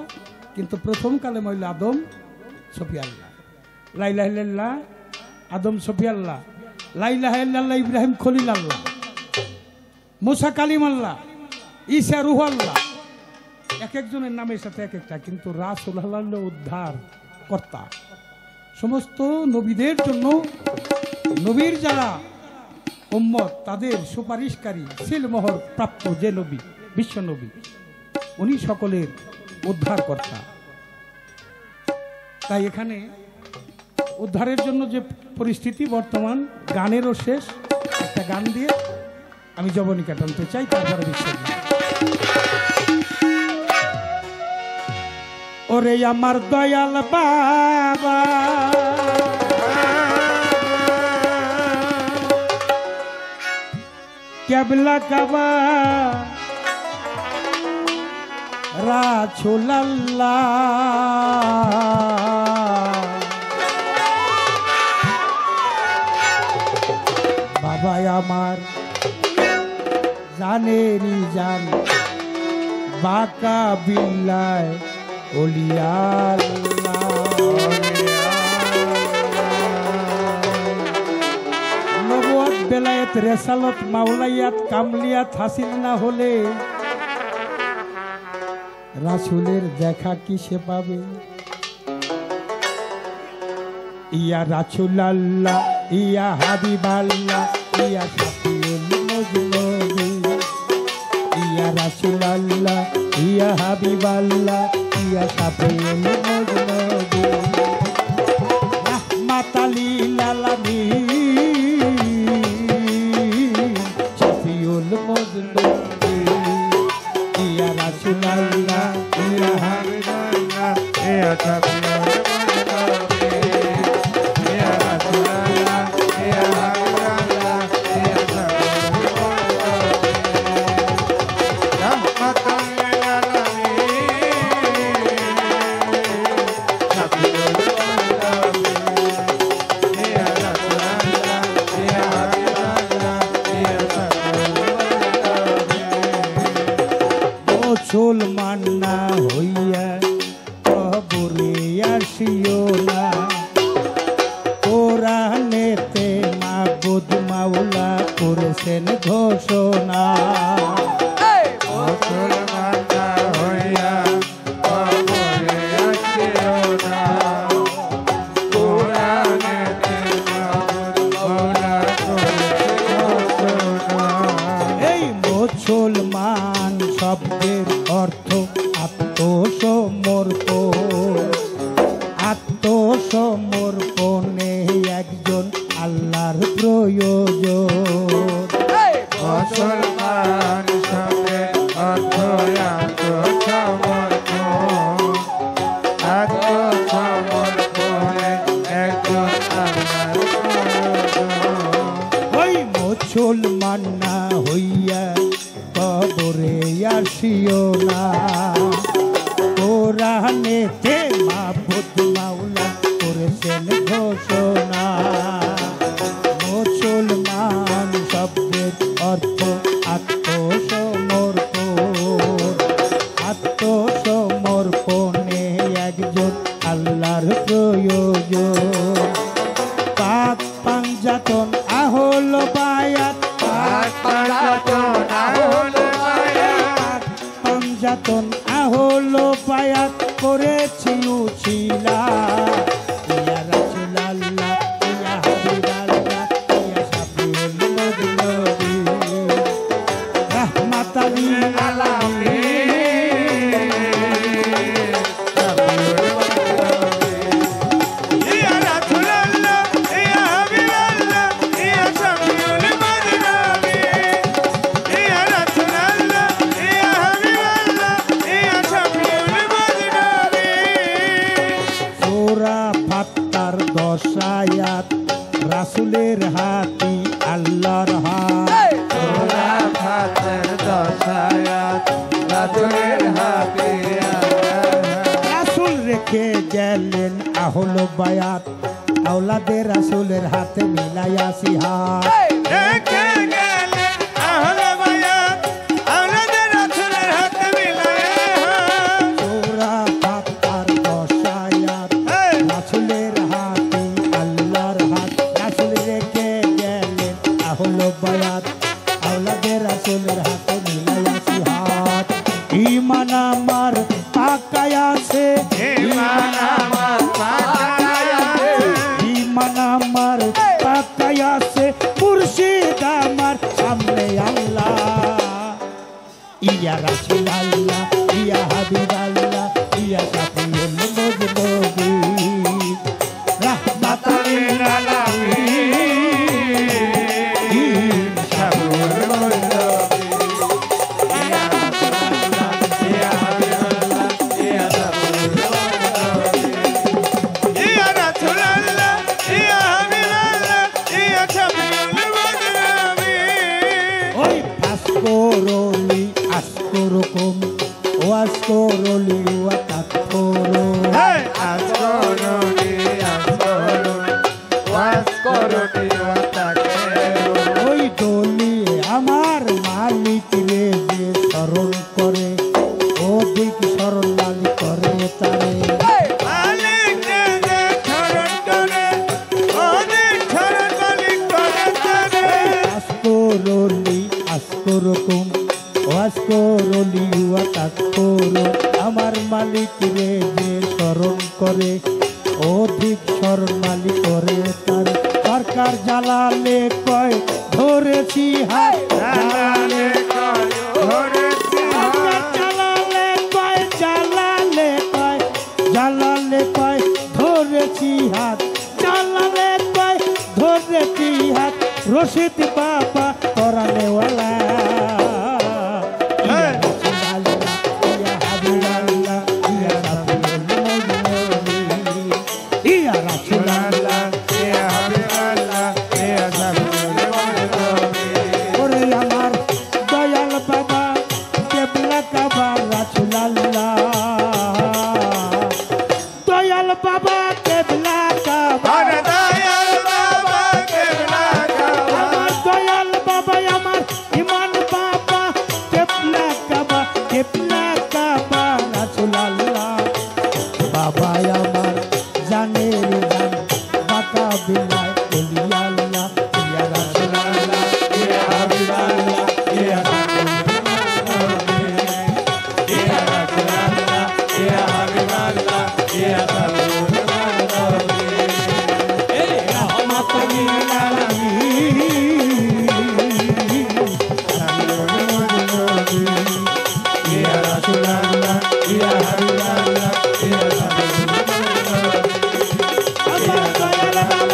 কিন্তু প্রথম কালেমা হইল আদম ছফিউল্লাহ। লা ইলাহা ইল্লাল্লাহ আদম ছফিউল্লাহ, লা ইলাহা ইল্লাল্লাহ ইব্রাহিম খলিলুল্লাহ, মুসা কালিমুল্লাহ, ঈসা রূহুল্লাহ। এক একজনের নামের সাথে এক একটা, কিন্তু রাসূলুল্লাহ হলো উদ্ধার কর্তা। সমস্ত নবীদের জন্য নবীর যারা উম্মত তাদের সুপারিশকারী সিলমোহর প্রাপ্ত যে নবী, বিশ্ব নবী, উনি সকলের উদ্ধারকর্তা। তাই এখানে উদ্ধারের জন্য যে পরিস্থিতি বর্তমান, গানেরও শেষ। একটা গান দিয়ে আমি জবনিকা টানতে চাই, তারপরে বিশ্বাস। ওরে আমার দয়াল বাবা, কেবলা কাবা রাসূলুল্লাহ, বাবা আমার জানেরই জান, বাকা বিল্লাহ ওলিয়াল্লাহ। নবুয়ত, বেলায়েত, রেসালত, মাওলাইয়াত, কামলিয়াত হাসিল না হলে রাসূলের দেখা কি সে পাবে? ইয়া রাসূলুল্লাহ, ইয়া হাবিবাল্লাহ, ইয়া শাফিউল মুজনিবিন, ইয়া রাসূলুল্লাহ, ইয়া হাবিবাল্লাহ, ইয়া শাফিউল মুজনিবিন, রাহমাতাল লিল আলামিন, শাফিউল মুজনিবিন, ইয়া রাসূলুল্লাহ, ইয়া হাবিবাল্লাহ, ইয়া শাফিউল মুসলমান না হইয়া কবরে আসিও না, কোরআনেতে মাবুদ মাওলা করেছেন ঘোষণা। মুসলমান না হইয়া কবরে আসিও না, কোরআনেতে মাবুদ মাওলা করেছেন ঘোষণা। এই মুসলমান শব্দের অর্থ আত্মসমর্পণ। আত্মসমর্পণে একজন আল্লাহর প্রয়োজন। মুসলমান শব্দের অর্থ আত্মসমর্পণ। আত্মসমর্পণে একজন আল্লাহর প্রয়োজন। ওই মুসলমান না হইয়া কবরে আসিও না, কোরআনেতে মাবুদ মাওলা করেছেন ঘোষণা। ইহার প্রয়োজন পাক পাঞ্জাতন আহল বায়াত পাঞ্জাতন আহল বায়াত করেছি উছিলা ইয়া রাসূলুল্লাহ ইয়া হাবিবাল্লাহ ইয়া শাফিউল মুজনবী রাহমাতাল লিল আলামিন দশায়াত রাসূলের হাতি আল্লাহর হাত রাসূল রেখে গেলেন আহল বায়াত আওলাদে রাসূলের হাতে মিলাইয়া সিহাত রেখে গেলেন আহল বায়াত আওলাদে রাসূলের হাতে মিলাইয়া সূরা ফাতহার দশায়াত রাসূলের হাতি আল্লাহর হাত রাসূল রেখে গেলেন আহল বায়াত আওলাদে রাসূলের হাতে মিলাইয়া সিহাত ঈমান আমার পাকায় আছে ঈমান আমার পাকায় আছে ঈমান আমার পাকায় আছে মুর্শিদ আমার সামনে আল্লাহ ইয়া রাসূলুল্লাহ ইয়া হাবিবাল্লাহ ইয়া শাফিউল মুজনবী রাহমাতাল লিল আলামিন শাফিউল মুজনবী ইয়া রাসূলুল্লাহ ইয়া হাবিবাল্লাহ ইয়া শাফিউল মুজনবী ইয়া রাসূলুল্লাহ ইয়া হাবিবাল্লাহ ইয়া শাফিউল মুজনবী ওই আসকরলি আসকরকুম ওয়াসকরলি ওয়া তাকফুরু Hey, ascoloni, ascoloni, ওই দলি আমার মালিক রে যে স্মরণ করে অধিক স্মরণ মালিক করে তারে আসকরলি আসকরকুম ওয়াসকরলি ওয়া তাকফুরু আমার মালিক রে যে স্মরণ করে অধিক স্মরণ মালিক করে তার সরকার জালালে কয় ধরেছি হাত জালালে জালালে কয় জালালে কয় জালালে কয় ধরেছি হাত জালালে কয় ধরেছি হাত রশিদ বাবা করানেওয়ালা ইয়া রাসূলুল্লাহ ইয়া হাবিবাল্লাহ ইয়া শাফিউল মুজনবী ইয়া রাসূলুল্লাহ ওরে আমার দয়াল বাবা কেবলা কাবা রাসূলুল্লাহ দয়াল বাবা কেবলা কাবা আমার দয়াল বাবা আমার ইমান বাবা কেবলা কাবা রাসূলুল্লাহ বাবা আমার জানের জান বাকা বিলাই ওলিয়া আল্লাহ ইয়া রাসূলুল্লাহ ইয়া হাবিবাল্লাহ ইয়া রাহমাতাল লিল আলামিন ইয়া রাসূলুল্লাহ ইয়া হাবিবাল্লাহ ইয়া আমার দয়াল বাবা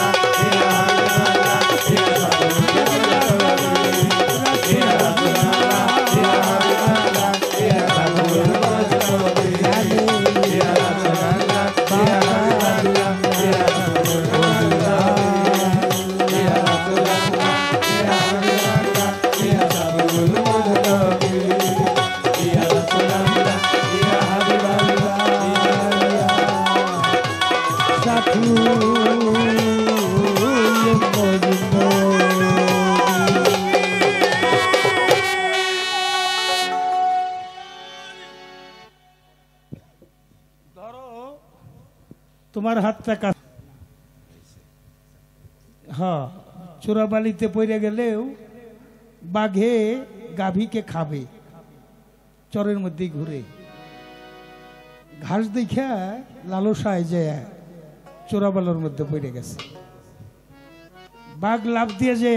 ইয়া হাবিবাল্লাহ ইয়া তোমার হাতটা হ্যাঁ, চোরাবালিতে পড়ে গেলেও বাঘে গাভীকে খাবে, চরের মধ্যেই ঘুরে ঘাস দেখা লালসায় যে চোরাবালোর মধ্যে পড়ে গেছে। বাঘ লাফ দিয়ে যে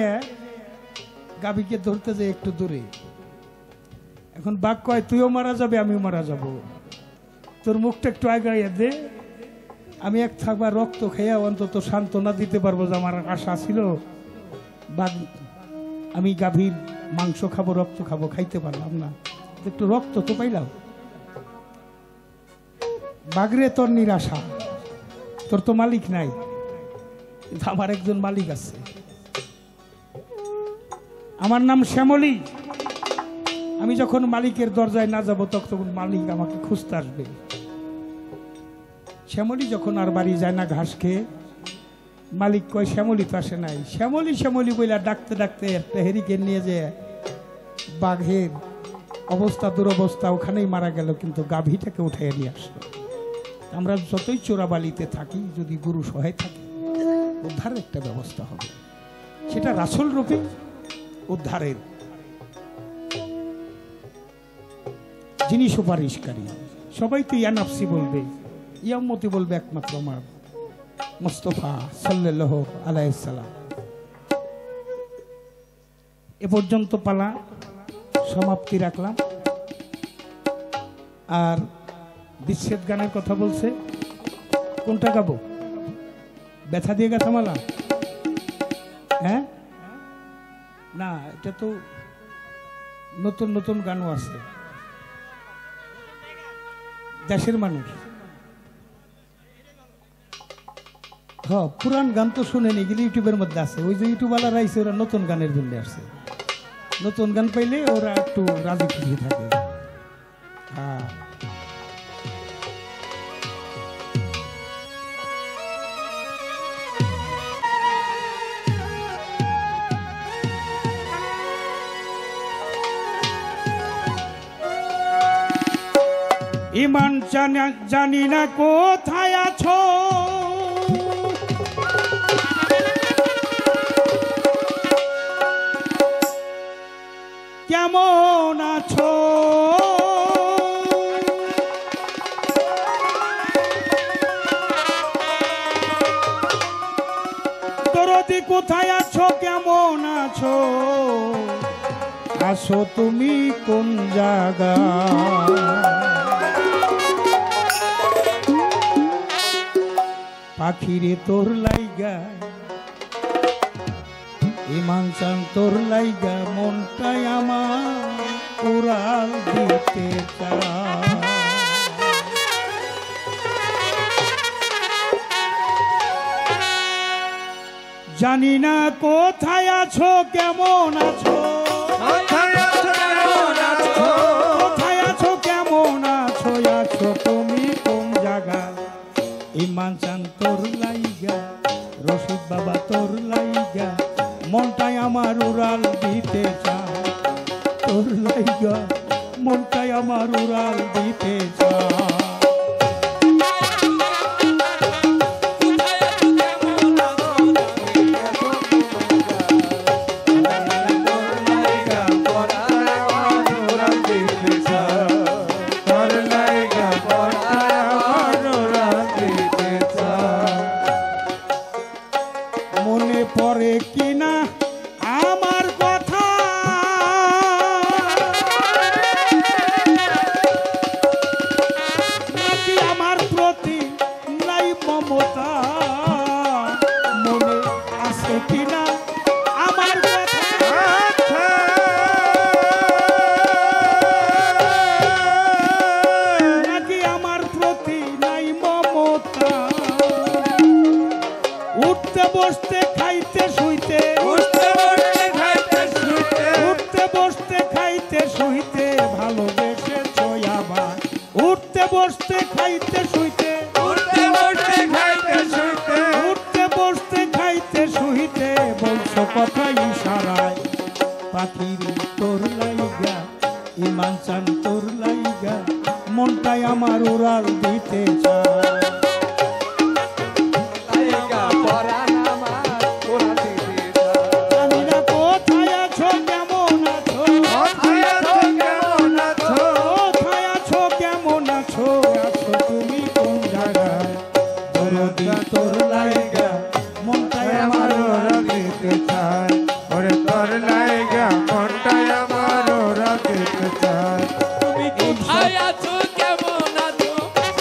গাভীকে ধরতে যায় একটু দূরে। এখন বাঘ কয় তুইও মারা যাবে আমিও মারা যাব, তোর মুখটা একটু আগাইয়া দে, আমি এক থাকবার রক্ত খেয়ে অন্তত সান্ত্বনা দিতে পারবো যে আমার আশা ছিল বাঘ আমি গাভীর মাংস খাবো রক্ত খাবো, খাইতে পারলাম না, একটু রক্ত তো পাইলাম। বাঘরে তোর নিরাশা, তোর তো মালিক নাই, কিন্তু আমার একজন মালিক আছে, আমার নাম শ্যামলী। আমি যখন মালিকের দরজায় না যাবো তখন মালিক আমাকে খুঁজতে আসবে। শ্যামলী যখন আর বাড়ি যায় না ঘাস খেয়ে, মালিক কয় শ্যামলী তো আসে নাই। শ্যামলী শ্যামলী বইলা ডাকতে ডাকতে একটা হেরিকেন নিয়ে যে বাঘের অবস্থা দুরবস্থা ওখানেই মারা গেল, কিন্তু গাভীটাকে উঠাইয়া নিয়ে আসলো। আমরা যতই চোরাবালিতে থাকি, যদি গুরু সহায় থাকে উদ্ধারের একটা ব্যবস্থা হবে, সেটা রাসূল রূপে উদ্ধারের যিনি সুপারিশকারী। সবাই তো ইয়া নাফসি বলবে, ইয়া উম্মতি বলবে, একমাত্র আমার মুস্তাফা সাল্লাল্লাহু আলাইহি সাল্লাম। এ পর্যন্ত পালা সমাপ্তি রাখলাম। আর বিচ্ছেদ গানের কথা বলছে, কোনটা গাবো? ব্যথা দিয়ে গাথা মালা? হ্যাঁ না, এটা তো নতুন নতুন গানও আছে। দেশের মানুষ হ্যাঁ, পুরান গান তো শুনেন, এগুলি ইউটিউবের মধ্যে আছে। ওই যে ইউটিউবওয়ালারা আইসে, ওরা নতুন গানের জন্য আসছে। নতুন গান পাইলে ওরা একটু রাজি খুশি থাকে। হ্যাঁ, ইমান জানি না কোথায় আছো, কেমন আছো, দরদি কোথায় আছো, কেমন আছো, আসো তুমি কোন জায়গা, পাখিরে তোর লাইগা, ইমান চান তোর লাইগা, মনটাই আমার উড়াল দিতে চায়। জানি না কোথায় আছো, কেমন আছো, কোথায় আছো, কেমন আছো, আছো তুমি কোন জায়গায়, ইমান চান তোর লাইগা, রশিদ বাবা তোর লাইগা, মনটাই আমার উড়াল দিতে চায়, তোর লাইগা মনটাই আমার উড়াল দিতে চায়। পরে কিনা আমার কথা, নাকি আমার প্রতি নাই মমতা, মনে আছে কিনা আমার কথা, নাকি আমার প্রতি নাই মমতা, উঠতে বসতে খাইতে শুইতে, উঠতে বসতে খাইতে শুইতে, উঠতে বসতে খাইতে শুইতে ভালোবেসেছো আবার, উঠতে বসতে খাইতে শুইতে, উঠতে বসতে খাইতে শুইতে, উঠতে বসতে খাইতে শুইতে বলছো কথা ইশারায়, পাখির তোর লাইগা, ইমান চান তোর লাইগা, মনটাই আমার উড়াল দিতে চায়। তোর লাইগা মনটাই আমার রাখিতে চায় ওরে তোর লাইগা মনটাই আমার রাখিতে চায় তুমি কোথায় আছো কেমন আছো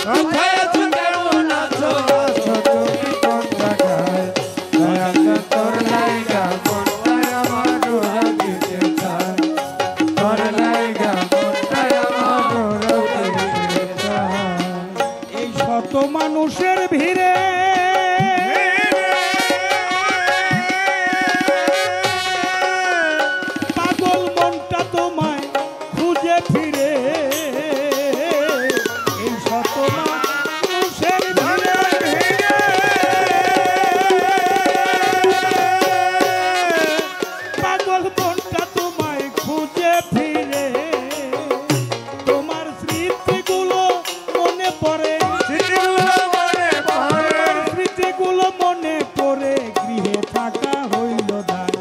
কোথায় আছো কেমন আছো আছো তুমি কোন জায়গায় দয়াল তোর লাইগা মনটাই আমার রাখিতে চায় তোর লাইগা মনটাই আমার রাখিতে চায় এই শত মানুষের ভিড়ে পাগল মনটা তোমায় খুঁজে ফিরে এই শত মানুষের ভিড়ে পাগল মনটা তোমায় খুঁজে ফিরে তোমার স্মৃতিগুলো মনে পড়ে স্মৃতিগুলো মনে পড়ে গৃহে থাকা হইল দান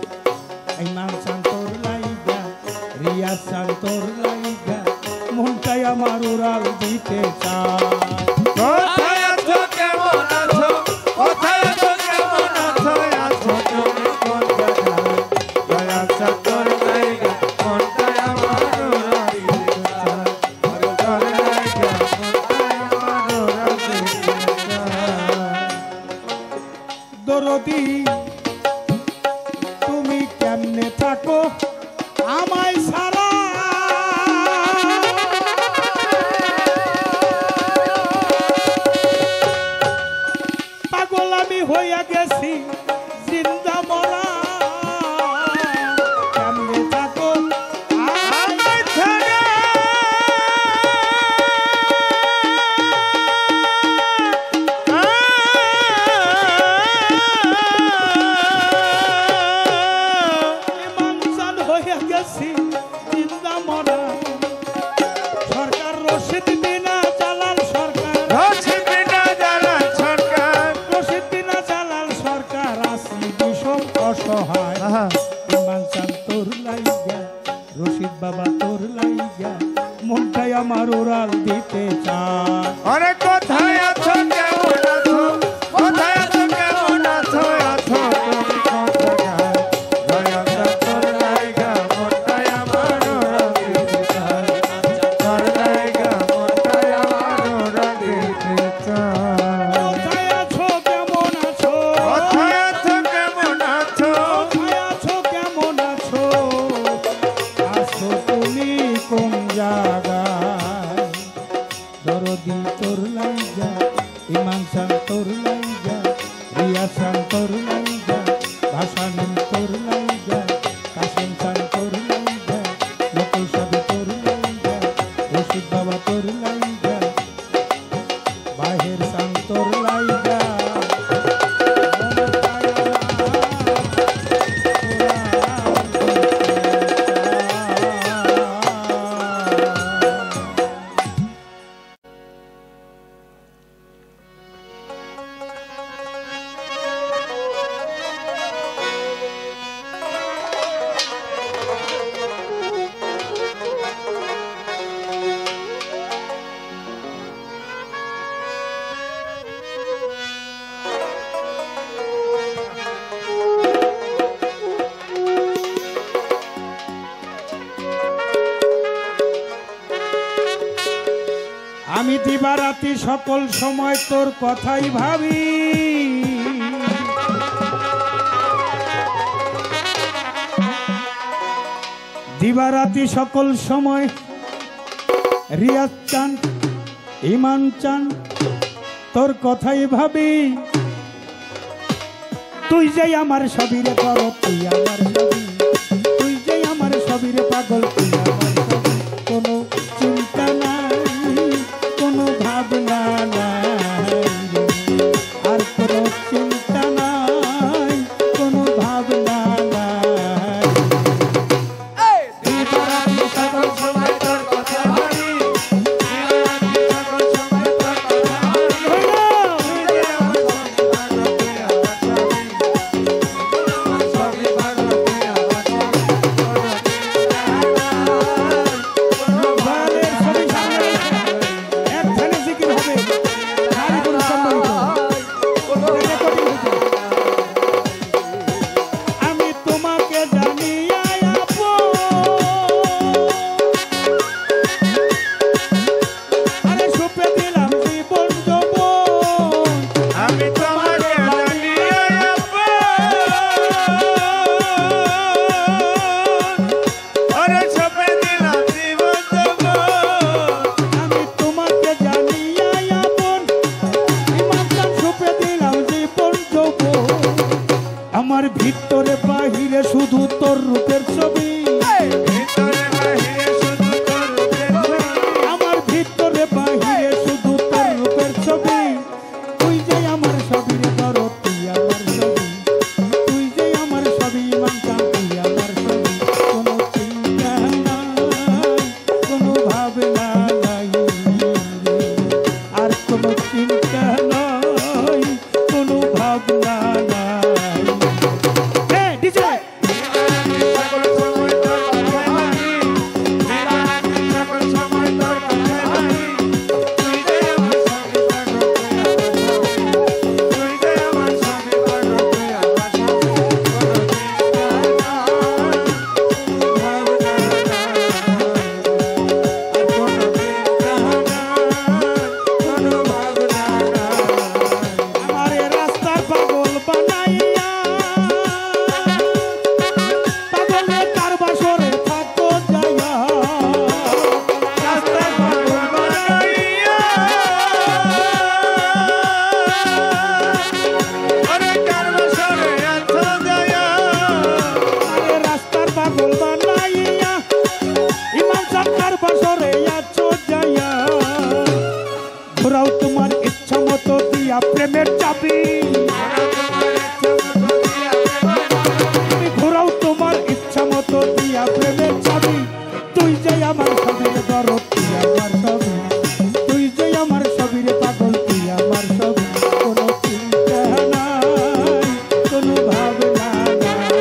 ইমান শান্তর লাইগা রিয়া শান্তর লাইগা মনটাই আমার উড়াল দিতে চায় কোথায় আছো কেমন আছো কোথায় আছো কেমন আছো আছো তুমি কোন জায়গায় দয়াল তোর লাইগা মনটাই আমার রাখিতে চায় তোর লাইগা মনটাই আমার রাখিতে চায় দরদি তুমি কেমনে থাকো আমায় সারা পাগল আমি হইয়া গেছি জিন্দা মরা কেমনে থাকো আমায় ছাড়া ইমানসান হইয়া গেছি জিন্দা মরা সরকার রশিদ বিনা জালাল সরকার রশিদ বিনা জালাল সরকার রশিদ বিনা জালাল সরকার আসি বিষম অসহায় ইমানসান তোর লাইগা রশিদ বাবা তোর লাইগা মনটাই আমার ওরাল দিতে চায় আরে কোথায় আছো কেমন আছো কোথায় আছো কেমন আছো আছো তুমি কোন জায়গায় দয়াল তোর লাইগা মনটাই আমার রাখিতে চায় তোর লাইগা মনটাই আমার রাখিতে চায় কোথায় আছো কেমন আছো কোথায় আছো কেমন আছো কোথায় আছো কেমন আছো আছো তুমি কোন জায়গায় দরদি তোর লাইগা ইমান শান তোর লাইগা রিয়া শান তোর লাইগা ভাসানি তোর লাইগা কাশিম শান তোর লাইগা নকুল সাবি তোর লাইগা রশিদ বাবা তোর লাইগা বাহের শান তোর লাইগা আমি দিবারাতি সকল সময় তোর কথাই ভাবি দিবারাতি সকল সময় রিয়াজ চান ইমান চান তোর কথাই ভাবি তুই যে আমার সবিরে কর তুই আমার সবই তুই যে আমার সবিরে পাগল তুই আমার সবই কোনো চিন্তা নাই কোনো ভাবনা নাই আর কোনো চিন্তা নাই কোনো ভাবনা নাই দিবারাত্রি সকল সময় তোর কথা ভাবি দিবারাত্রি সকল সময় তোর কথা ভাবি তুই যে আমার সবই ভালো তুই আমার সবই ভালো তুই আমার সবই আমার ভিতরে বাহিরে শুধু তোর রূপের ছবি ভিতরে বাহিরে শুধু তোর রূপের ছবি আমার ভিতরে বাহিরে শুধু তোর রূপের ছবি তুই যে আমার সবই রে দরদ তুই আমার সবই তুই যে আমার সবই মানতাম তুই আমার সবই কোনো চিন্তা নাই কোনো ভাবনা নাই আর কোনো চিন্তা নাই কোনো ভাবনা নাই ডিজে সকল সময় তোর কথায় মানি মেরানি সকল সময় তোর কথায় মানি তুই যে আমার সবই পাগল তুই যে আমার সবই পাগল তুই আমার সবই কোনো ভাবনা আমারে রাস্তার পাগল বানাইয়া পাগলে কার বাসরে থাকো যাইয়া রাস্তার পাগল বানাইয়া আরে কার বসরে আছো যায়া আরে রাস্তার পাগল বানাইয়া ইমাম সাহেব কার বাসরে আছো যাইয়া ঘোরাও তোমার ইচ্ছা মতো দিয়া প্রেমের চাবি তুমি ঘোরাও তোমার ইচ্ছা মতো দিয়া প্রেমের চাবি তুই যে আমার সবই রে দরদ তুই আমার সবই তুই যে আমার সবই রে পাগল তুই আমার সবই কোনো চিন্তা নাই কোনো ভাবনা নাই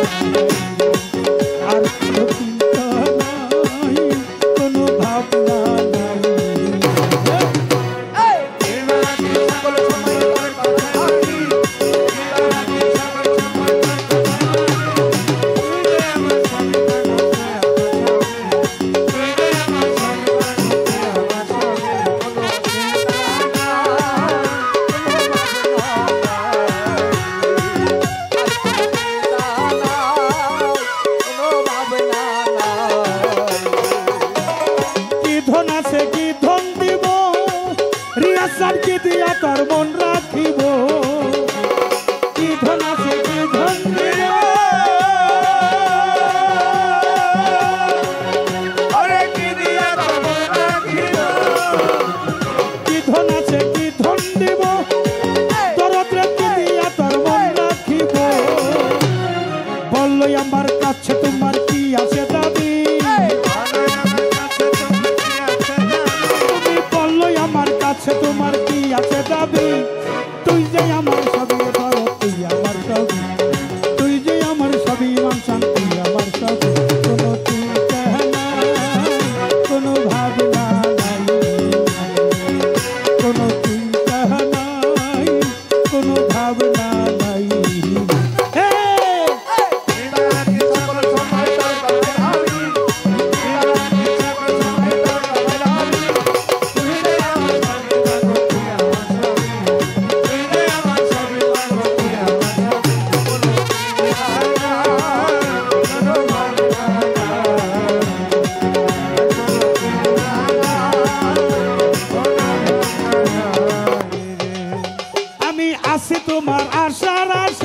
আর কোনো চিন্তা নাই কোনো ভাবনা নাই মেরানি সকল সময় তোর কথায় মানি মেরানি সকল সময় তোর কথায় মানি তুই যে আমার সবই পাগল তুই আমার সবই তুই যে আমার সবই পাগল তুই আমার সবই কি ধন আছে কি ধন দিব রিয়াসার কি দিয়া তোর মন রাখিব কি ধন আছে কি ধন দিব আরে কি দিয়া তোর রাখিব কি ধন আছে কি ধন দিব দরদরে কি দিয়া তোর মন রাখিব বললো আমার কাছে তোমার কি আছে দাবি তুমি বললো আমার কাছে তোমার কি আছে দাবি তুই যে আমার সবই ধরো তুই আমার সবই তুই যে আমার সবই মানসান তুই আমার সবই কোনো চিন্তা নাই কোনো ভাবনা নাই কোনো চিন্তা নাই কোনো ভাবনা নাই মেরানি সকল সময় তোর কথায় মানি মেরানি সকল সময় তোর কথায় মানি তুই যে আমার সবই পাগল তুই আমার সবই তুই যে আমার সবই পাগল তুই আমার সবই কোনো আমি আছি তোমার আশার আশা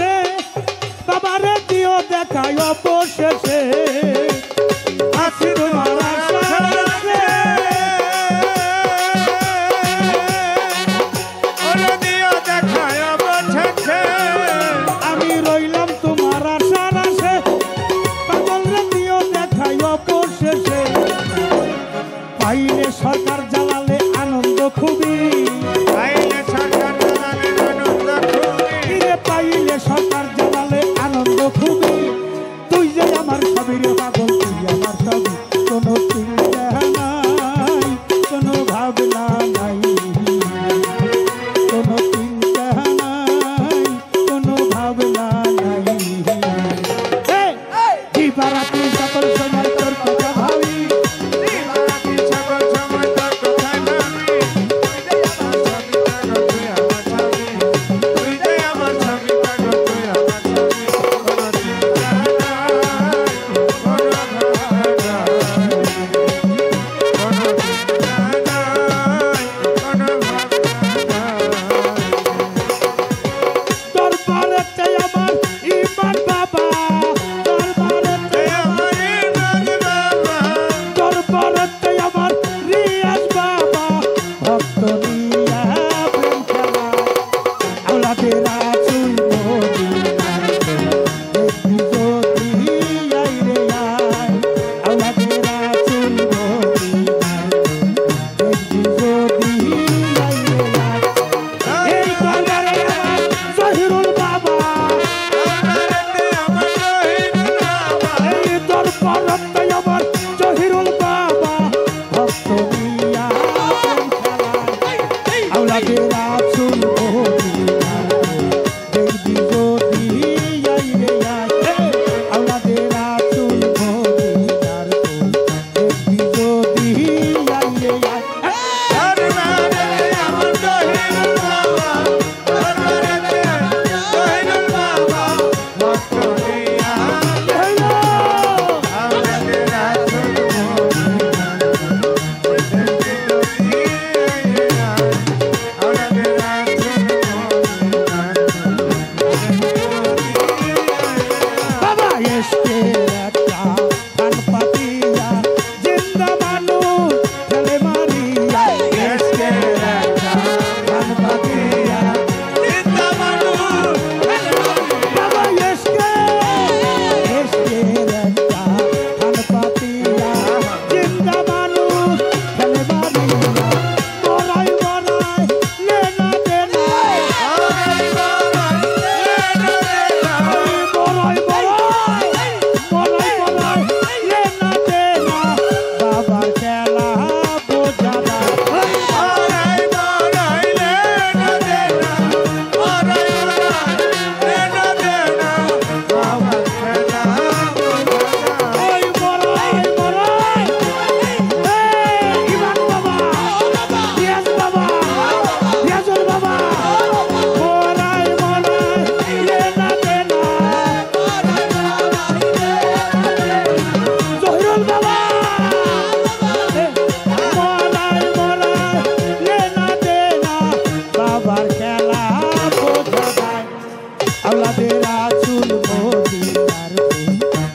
আওলাদে রাসূল মদিনার ফুল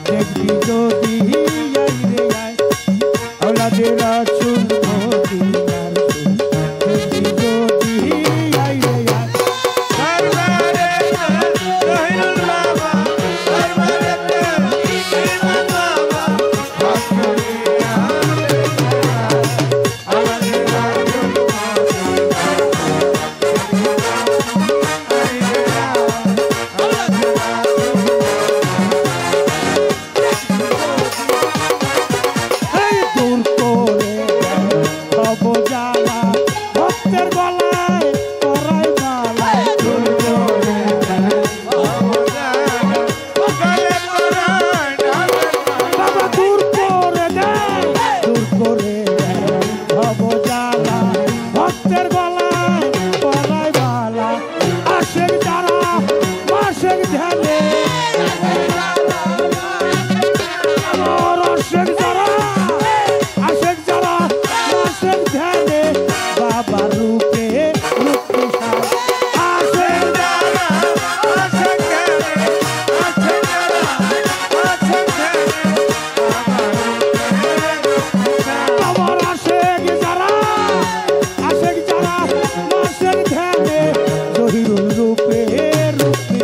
দেখবি যদি আই রে আই আওলাদে রাসূল মদিনার ফুল দেখবি যদি আই রে আই দরবারে রহিল বাবা দরবারে ইমাম বাবা হকরিয়া আমাদের এই দূর করে সব জ্বালা ভক্তের গলায় করাই মালা দূর করে গলে পরায় বাবা দূর করে দেয় দূর করে সব জ্বালা ভক্তের গলায় করাই মালা আশেক যারা মাসেক ধ্যানে আমার আশেক যারা মাসেক ধ্যানে বাবা রূপে রূপে আশেক যারা আমার আশেক যারা মাসের ধ্যানে জহিরুল রূপে রূপে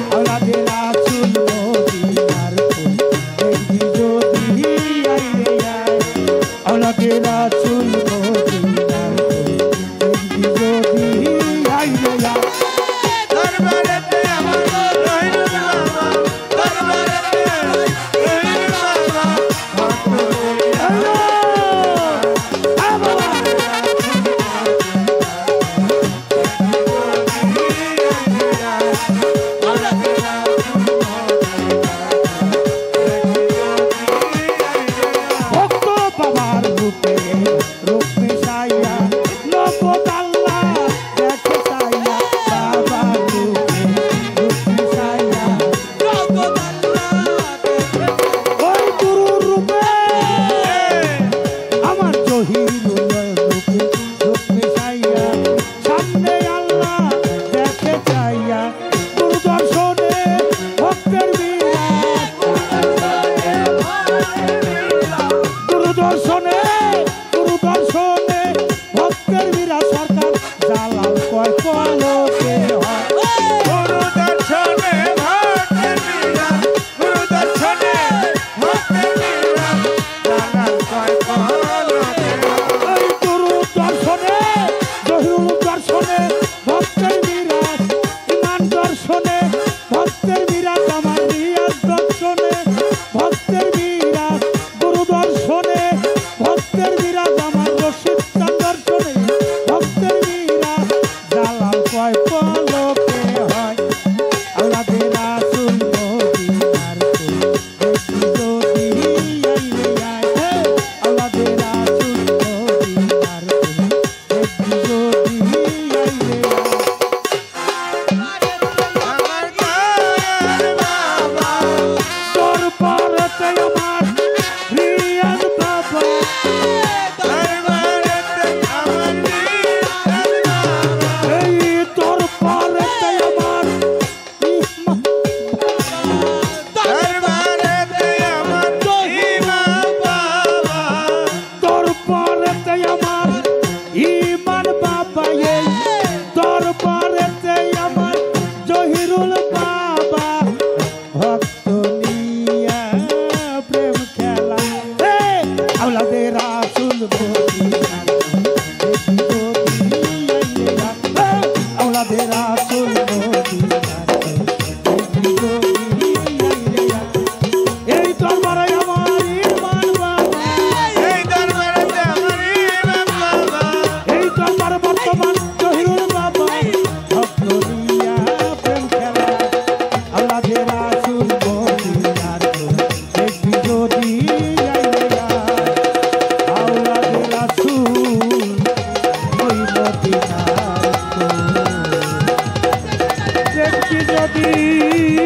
আওলাদে রাসূল মদিনার ফুল দেখবি যদি আই রে আই আওলাদে রাসূল মদিনার ফুল দেখবি যদি আই রে আই দরবারেতে আমার রহিল বাবা দরবারেতে রহিল বাবা হকরিয়া ভক্ত বাবার রূপে রূপ মিশাইয়া নগদ আল্লাহ দেখে চাইয়া বাবার রূপে রূপ মিশাইয়া ওই গুরুর রূপে আমার জহিরুল রূপে রূপ মিশাইয়া সামনে আল্লাহ দেখে চাইয়া গুরু দর্শনে ভক্তের বিরাট গুরু দর্শনে ভক্তের বিরাট সরকার জালাল কয় পলকে হয় গুরু দর্শনে ভক্তের বিরাট গুরু দর্শনে ভক্তের বিরাট জালাল কয় পলকে ওই গুরু দর্শনে জহিরুল দর্শনে ভক্তের বিরাট ইমান দর্শনে